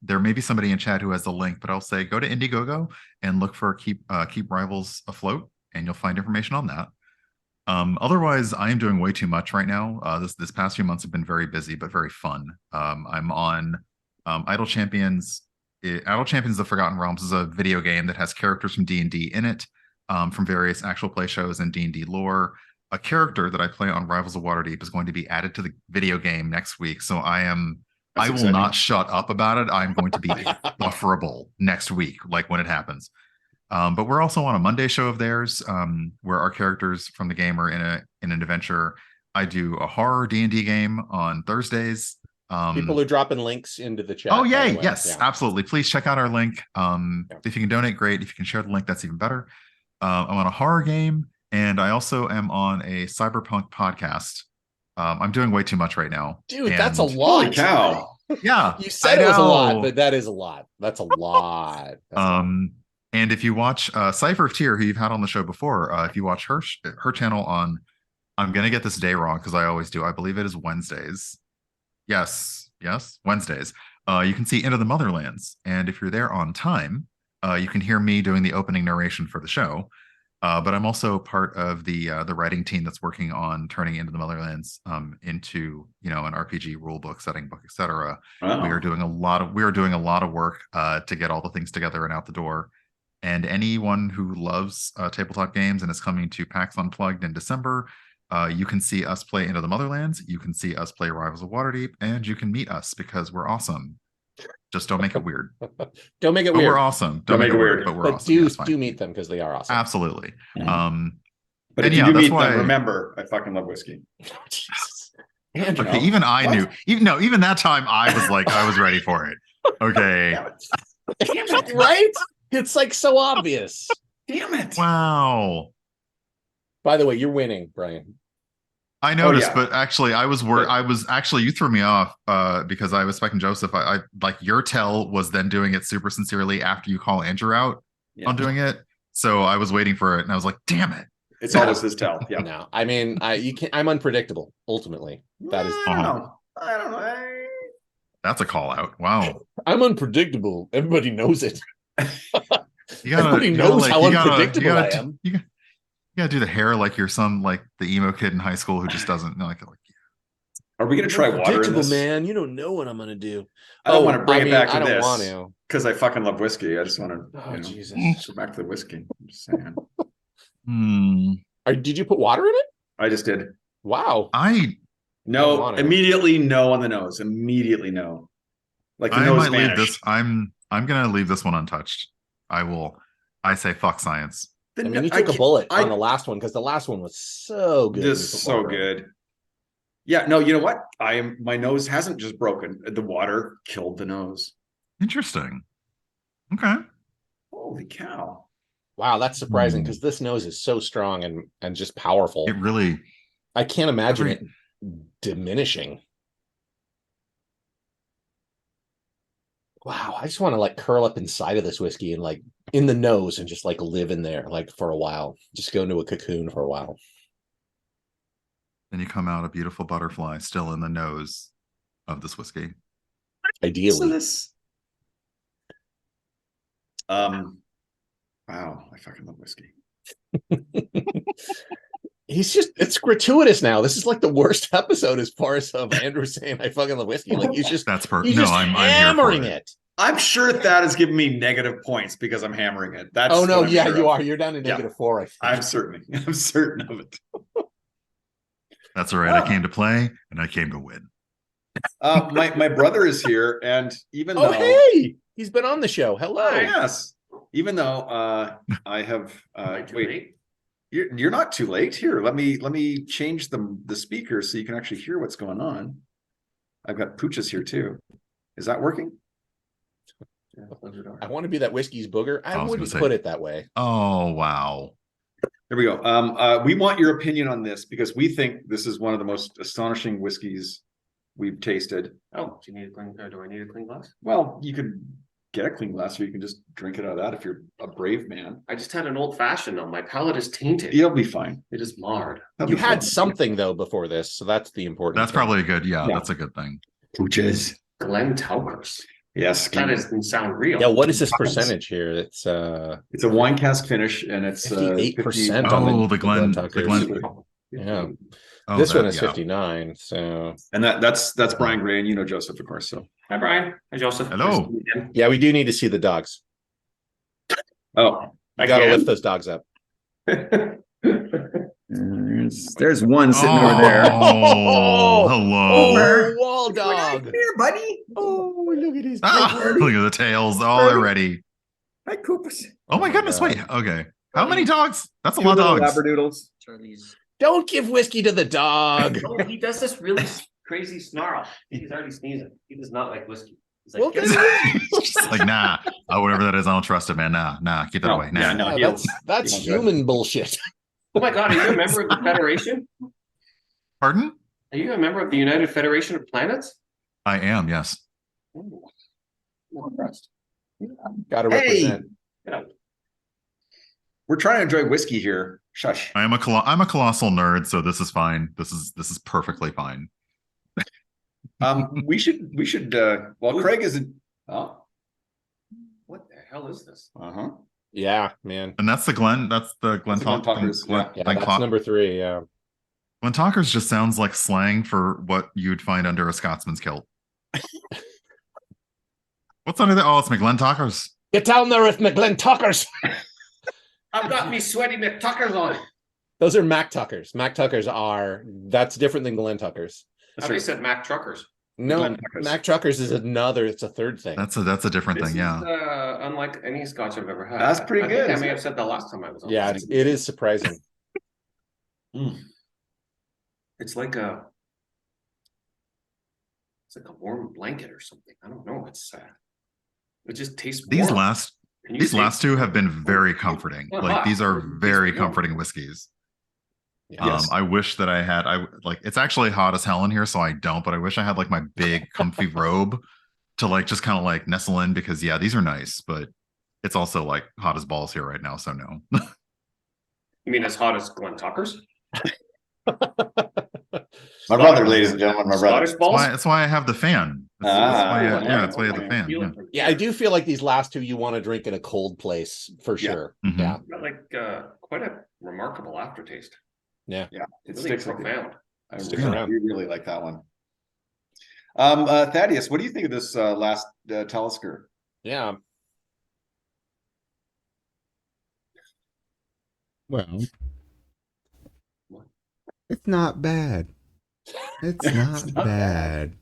Speaker 1: there may be somebody in chat who has the link, but I'll say go to Indiegogo and look for keep Rivals afloat, and you'll find information on that. Otherwise, I am doing way too much right now. This past few months have been very busy but very fun. I'm on Idle Champions. Idle Champions of the Forgotten Realms is a video game that has characters from D&D in it, from various actual play shows and D&D lore. A character that I play on Rivals of Waterdeep is going to be added to the video game next week. So I will not shut up about it. I'm going to be insufferable next week, like when it happens. But we're also on a Monday show of theirs, where our characters from the game are in an adventure. I do a horror D&D game on Thursdays.
Speaker 4: People are dropping links into the chat.
Speaker 1: Oh, yay. Yes, absolutely. Please check out our link. If you can donate, great. If you can share the link, that's even better. I'm on a horror game, and I also am on a cyberpunk podcast. I'm doing way too much right now.
Speaker 4: Dude, that's a lot.
Speaker 3: Holy cow.
Speaker 1: Yeah.
Speaker 4: You said it was a lot, but that is a lot. That's a lot.
Speaker 1: And if you watch Cypher of Tyr, who you've had on the show before, if you watch her channel on, I'm going to get this day wrong because I always do. I believe it is Wednesdays. Yes, Wednesdays. You can see Into the Motherlands. And if you're there on time, you can hear me doing the opening narration for the show. But I'm also part of the writing team that's working on turning Into the Motherlands into an RPG rule book, setting book, etc.
Speaker 3: Wow.
Speaker 1: We are doing a lot of work to get all the things together and out the door. And anyone who loves tabletop games and is coming to PAX Unplugged in December, you can see us play Into the Motherlands. You can see us play Rivals of Waterdeep, and you can meet us because we're awesome. Just don't make it weird.
Speaker 4: Don't make it
Speaker 1: but
Speaker 4: weird.
Speaker 1: We're awesome.
Speaker 3: Don't make it weird.
Speaker 1: But we're
Speaker 4: But
Speaker 1: awesome.
Speaker 4: do meet them because they are awesome.
Speaker 1: Absolutely.
Speaker 3: But if you do meet them, remember, I fucking love whiskey.
Speaker 4: Jesus.
Speaker 1: Okay, even I knew. Even that time, I was like, I was ready for it. Okay.
Speaker 3: Damn it.
Speaker 4: Right? It's like so obvious.
Speaker 3: Damn it.
Speaker 1: Wow.
Speaker 4: By the way, you're winning, Brian.
Speaker 1: I noticed,
Speaker 3: yeah.
Speaker 1: but actually, I was worried. You threw me off because I was expecting Joseph. I like your tell was then doing it super sincerely after you call Andrew out on doing it. So I was waiting for it, and I was like, damn it.
Speaker 3: It's always his tell. Yeah.
Speaker 4: No, I mean, I'm unpredictable. Ultimately, that is.
Speaker 3: I don't know.
Speaker 1: That's a call out. Wow.
Speaker 4: I'm unpredictable. Everybody knows it. Everybody
Speaker 1: you
Speaker 4: knows
Speaker 1: gotta,
Speaker 4: how unpredictable I am.
Speaker 1: You gotta do the hair like you're some like the emo kid in high school who just doesn't know. Like
Speaker 3: Are we gonna try water in this?
Speaker 4: Man, you don't know what I'm gonna do.
Speaker 3: I don't want to bring it back to
Speaker 4: I don't
Speaker 3: this.
Speaker 4: want to
Speaker 3: Because I fucking love whiskey. I just want to
Speaker 4: Jesus.
Speaker 3: go back to the whiskey. I'm just saying.
Speaker 4: Did you put water in it?
Speaker 3: I just did.
Speaker 4: Wow.
Speaker 3: Immediately no on the nose. Immediately no. Like the nose
Speaker 1: leave this. I'm gonna leave this one untouched. I say fuck science.
Speaker 4: You took a bullet on the last one because the last one was so good.
Speaker 3: This is so good. Yeah, no, you know what? My nose hasn't just broken. The water killed the nose.
Speaker 1: Interesting. Okay.
Speaker 3: Holy cow.
Speaker 4: Wow, that's surprising because this nose is so strong and just powerful.
Speaker 1: It really.
Speaker 4: I can't imagine it diminishing. Wow, I just want to like curl up inside of this whiskey and like in the nose and just like live in there like for a while. Just go into a cocoon for a while.
Speaker 1: Then you come out a beautiful butterfly still in the nose of this whiskey.
Speaker 4: Ideally.
Speaker 3: Wow, I fucking love whiskey.
Speaker 4: It's gratuitous now. This is like the worst episode as far as Andrew saying I fucking love whiskey. Like he's just
Speaker 1: I'm
Speaker 4: hammering
Speaker 1: here for
Speaker 4: it.
Speaker 3: I'm sure that is giving me negative points because I'm hammering it. That's
Speaker 4: you are. You're down to -4. I think.
Speaker 3: I'm certain of it.
Speaker 1: That's all right. I came to play and I came to win.
Speaker 3: My brother is here, and even though
Speaker 4: hey, he's been on the show. Hello.
Speaker 3: Yes. Even though I have wait, you're not too late. Here, let me change the speaker so you can actually hear what's going on. I've got Pooch's here too. Is that working?
Speaker 4: I want to be that whiskey's booger. I wouldn't put it that way.
Speaker 1: Oh wow.
Speaker 3: There we go. We want your opinion on this because we think this is one of the most astonishing whiskeys we've tasted.
Speaker 5: Oh, do I need a clean glass?
Speaker 3: Well, you could get a clean glass, or you can just drink it out of that if you're a brave man.
Speaker 5: I just had an old fashioned though. My palate is tainted.
Speaker 3: You'll be fine.
Speaker 5: It is marred.
Speaker 4: You had something though before this, so that's the important.
Speaker 1: That's probably a good. Yeah, that's a good thing.
Speaker 3: Pooches.
Speaker 5: Glentauchers.
Speaker 3: Yes,
Speaker 5: that doesn't sound real.
Speaker 4: Yeah, what is this percentage here? It's
Speaker 3: a wine cask finish, and it's
Speaker 4: 58%.
Speaker 1: Oh, the Glen.
Speaker 4: Yeah.
Speaker 1: Oh,
Speaker 4: this one is 59. So,
Speaker 3: and that's Brian Gray, and you know Joseph, of course. So,
Speaker 5: hi Brian. Hi Joseph.
Speaker 1: Hello.
Speaker 4: Yeah, we do need to see the dogs.
Speaker 3: Oh,
Speaker 4: I gotta lift those dogs up.
Speaker 3: There's one sitting over there.
Speaker 1: Oh, hello.
Speaker 4: Oh, wall dog.
Speaker 3: Come here, buddy.
Speaker 4: Oh, look at his.
Speaker 1: Look at the tails. Oh, they're ready.
Speaker 3: Hi, Coopus.
Speaker 1: Oh my goodness! Wait. Okay. How many dogs? That's a lot of dogs.
Speaker 3: Labradoodles.
Speaker 4: Don't give whiskey to the dog.
Speaker 5: Oh, he does this really crazy snarl. He's already sneezing. He does not like whiskey. He's like,
Speaker 1: just like, nah. Whatever that is, I don't trust it, man. Nah. Keep that away. Nah.
Speaker 3: Yeah,
Speaker 4: that's human bullshit.
Speaker 5: Oh my God, are you a member of the Federation?
Speaker 1: Pardon?
Speaker 5: Are you a member of the United Federation of Planets?
Speaker 1: I am, yes.
Speaker 5: Ooh, I'm impressed.
Speaker 4: Gotta represent.
Speaker 3: We're trying to enjoy whiskey here. Shush.
Speaker 1: I'm a colossal nerd, so this is fine. This is perfectly fine.
Speaker 3: We should well, Craig isn't. Oh,
Speaker 5: what the hell is this?
Speaker 4: Yeah, man.
Speaker 1: And that's the
Speaker 3: Glentauchers.
Speaker 4: That's number 3. Yeah.
Speaker 1: Glentauchers just sounds like slang for what you'd find under a Scotsman's kilt. What's under there? Oh, it's McGlentauchers.
Speaker 4: Get down there with McGlentauchers.
Speaker 5: I've got me sweaty McTuckers on.
Speaker 4: Those are MacTuckers. MacTuckers that's different than Glentauchers.
Speaker 5: I thought you said Mac Truckers.
Speaker 4: No, Mac Truckers is it's a third thing.
Speaker 1: That's a different thing, yeah.
Speaker 5: Unlike any Scotch I've ever had.
Speaker 3: That's pretty good.
Speaker 5: I may have said that last time I was on.
Speaker 4: Yeah, it is surprising.
Speaker 5: It's like a warm blanket or something. I don't know. It just tastes warm.
Speaker 1: These last two have been very comforting. Like these are very comforting whiskeys. Yes. I wish that it's actually hot as hell in here, so I don't, but I wish I had like my big comfy robe to like just kind of like nestle in, because these are nice, but it's also like hot as balls here right now, so no.
Speaker 5: You mean as hot as Glentauchers?
Speaker 3: My brother, ladies and gentlemen, my brother.
Speaker 1: That's why I have the fan. That's why I have the fan.
Speaker 4: Yeah, I do feel like these last two you want to drink in a cold place for sure.
Speaker 1: Mm-hmm.
Speaker 4: Yeah.
Speaker 5: Got like quite a remarkable aftertaste.
Speaker 4: Yeah.
Speaker 3: It
Speaker 5: really
Speaker 3: sticks
Speaker 5: profound.
Speaker 3: I really like that one. Thaddeus, what do you think of this last Talisker?
Speaker 2: Yeah. Well, it's not bad. It's not bad.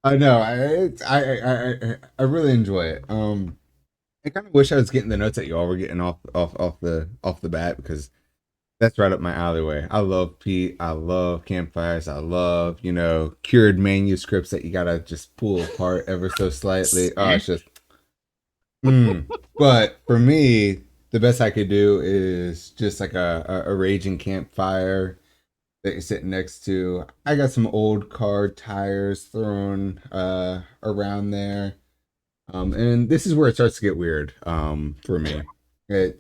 Speaker 2: I know. I really enjoy it. I kind of wish I was getting the notes that y'all were getting off the bat, because that's right up my alleyway. I love peat. I love campfires. I love, cured manuscripts that you gotta just pull apart ever so slightly. Oh, it's just. But for me, the best I could do is just like a raging campfire that you're sitting next to. I got some old car tires thrown around there. And this is where it starts to get weird for me. It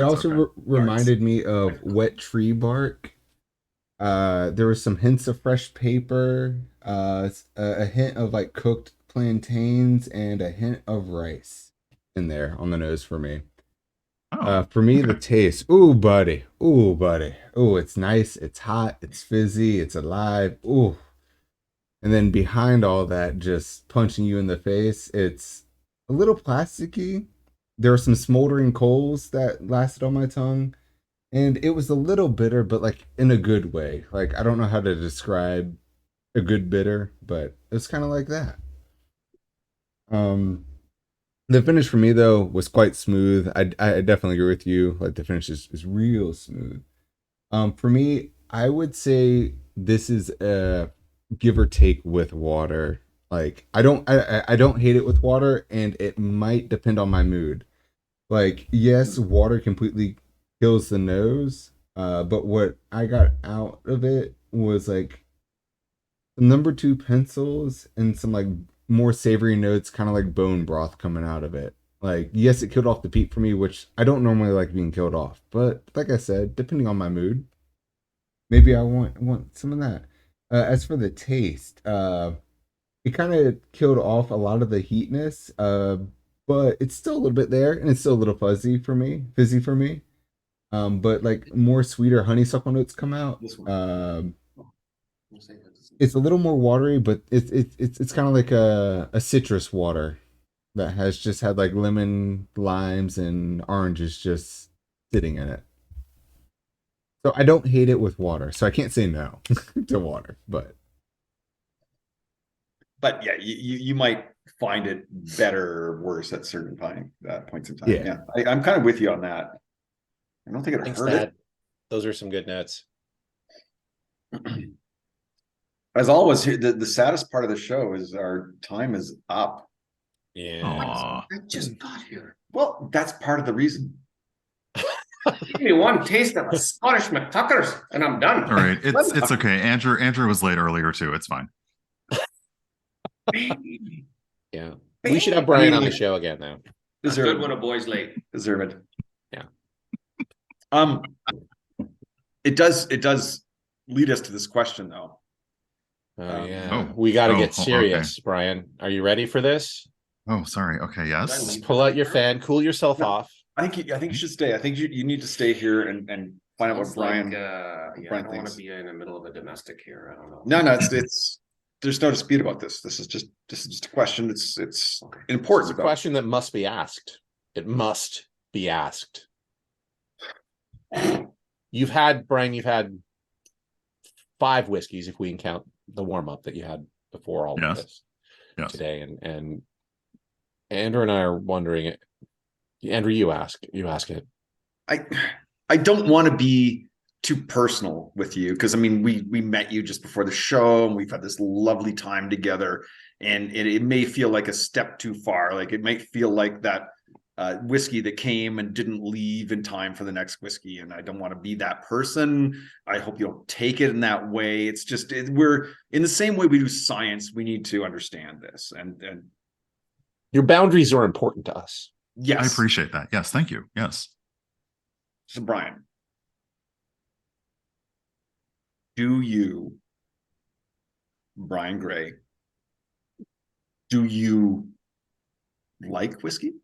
Speaker 2: also reminded me of wet tree bark. There was some hints of fresh paper, a hint of like cooked plantains, and a hint of rice in there on the nose for me.
Speaker 1: Oh,
Speaker 2: For me, the
Speaker 1: okay.
Speaker 2: taste, ooh, buddy, ooh, buddy, ooh, it's nice, it's hot, it's fizzy, it's alive, ooh. And then behind all that, just punching you in the face, it's a little plasticky. There were some smoldering coals that lasted on my tongue, and it was a little bitter, but like in a good way. Like I don't know how to describe a good bitter, but it's kind of like that. Um, the finish for me though was quite smooth. I definitely agree with you. Like the finish is real smooth. For me, I would say this is a give or take with water. Like I don't hate it with water, and it might depend on my mood. Like yes, water completely kills the nose. But what I got out of it was like the number two pencils and some like more savory notes, kind of like bone broth coming out of it. Like yes, it killed off the peat for me, which I don't normally like being killed off. But like I said, depending on my mood, maybe I want some of that. As for the taste, it kind of killed off a lot of the heatness, but it's still a little bit there, and it's still a little fizzy for me. But like more sweeter honeysuckle notes come out.
Speaker 3: This one.
Speaker 2: It's a little more watery, but it's kind of like a citrus water that has just had like lemon, limes, and oranges just sitting in it. So I don't hate it with water, so I can't say no to water, but
Speaker 3: yeah, you might find it better or worse at certain points in time.
Speaker 2: Yeah.
Speaker 3: Yeah, I'm kind of with you on that. I don't think it
Speaker 4: Thanks,
Speaker 3: hurt
Speaker 4: Dad. Those are some good notes.
Speaker 3: it. As always, the saddest part of the show is our time is up.
Speaker 4: Yeah.
Speaker 1: Aw.
Speaker 5: I just got here.
Speaker 3: Well, that's part of the reason.
Speaker 5: Give me one taste of a Scottish McTuckers, and I'm done.
Speaker 1: All right. It's okay. Andrew was late earlier too. It's fine.
Speaker 4: Yeah. We should have Brian on the show again now.
Speaker 5: It's good when a boy's late.
Speaker 3: Deserve it.
Speaker 4: Yeah.
Speaker 3: It does lead us to this question though.
Speaker 4: Oh yeah.
Speaker 1: Oh.
Speaker 4: We got to get
Speaker 1: Okay.
Speaker 4: serious, Brian. Are you ready for this?
Speaker 1: Oh, sorry. Okay. Yes.
Speaker 4: Just pull out your fan, cool yourself off.
Speaker 3: I think you should stay. I think you need to stay here and find out what
Speaker 5: Sounds
Speaker 3: Brian.
Speaker 5: like, yeah, I
Speaker 3: Brian
Speaker 5: don't want
Speaker 3: thinks.
Speaker 5: to be in the middle of a domestic here. I don't know.
Speaker 3: No, it's there's no dispute about this. This is just a question. It's
Speaker 5: Okay.
Speaker 3: important.
Speaker 4: It's a question that must be asked. It must be asked. Brian, you've had 5 whiskeys if we can count the warm-up that you had before all of this today. And Andrew and I are wondering it. Andrew, you ask it.
Speaker 3: I don't want to be too personal with you because I mean we met you just before the show and we've had this lovely time together, and it may feel like a step too far. Like it might feel like that whiskey that came and didn't leave in time for the next whiskey, and I don't want to be that person. I hope you don't take it in that way. It's just we're in the same way we do science. We need to understand this, and
Speaker 4: your boundaries are important to us.
Speaker 3: Yes,
Speaker 1: I appreciate that. Yes, thank you. Yes.
Speaker 3: So Brian, do you, Brian Gray, do you like whiskey?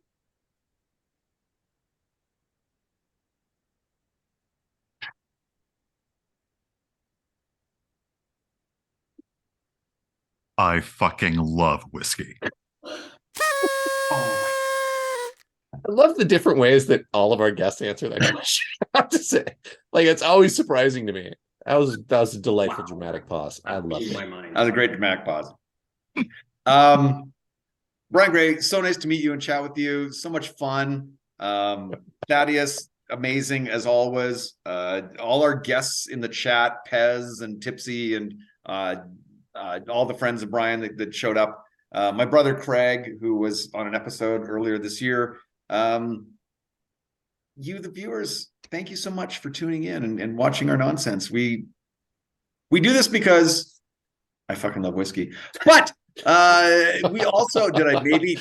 Speaker 1: I fucking love whiskey.
Speaker 4: I love the different ways that all of our guests answer that question. I have to say, like, it's always surprising to me. That was a delightful dramatic pause. I love it.
Speaker 5: My mind.
Speaker 3: That was a great dramatic pause. Brian Gray, so nice to meet you and chat with you. So much fun. Thaddeus, amazing as always. All our guests in the chat, Pez and Tipsy, and all the friends of Brian that showed up. My brother Craig, who was on an episode earlier this year. You, the viewers, thank you so much for tuning in and watching our nonsense. We do this because I fucking love whiskey, but we also did I maybe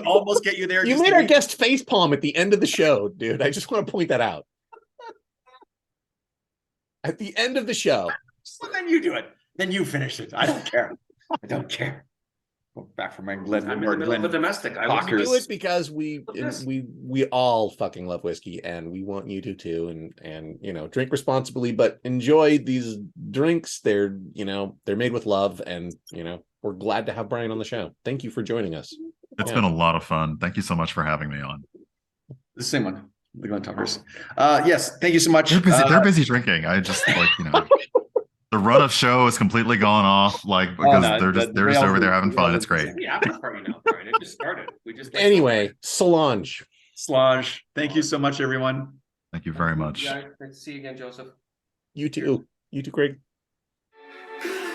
Speaker 3: almost get you there?
Speaker 4: You made our guest facepalm at the end of the show, dude. I just want to point that out. At the end of the show.
Speaker 3: So then you do it. Then you finish it. I don't care. I don't care. Go back for my Glen.
Speaker 5: I'm in the middle of a domestic. I wasn't
Speaker 3: Talkers.
Speaker 4: Do it because we
Speaker 5: Yes.
Speaker 4: we all fucking love whiskey, and we want you to too. And you know, drink responsibly, but enjoy these drinks. They're they're made with love, and we're glad to have Brian on the show. Thank you for joining us.
Speaker 1: It's been a lot of fun. Thank you so much for having me on.
Speaker 3: The same one. The Glentauchers. Yes, thank you so much.
Speaker 1: They're busy drinking. I just the run of show is completely gone off, because they're just over there having fun. It's great.
Speaker 5: The after party now, Brian. It just started. We just
Speaker 4: Anyway, Solange.
Speaker 3: Sludge. Thank you so much, everyone.
Speaker 1: Thank you very much.
Speaker 5: Yeah, great to see you again, Joseph.
Speaker 4: You too. You too, Craig.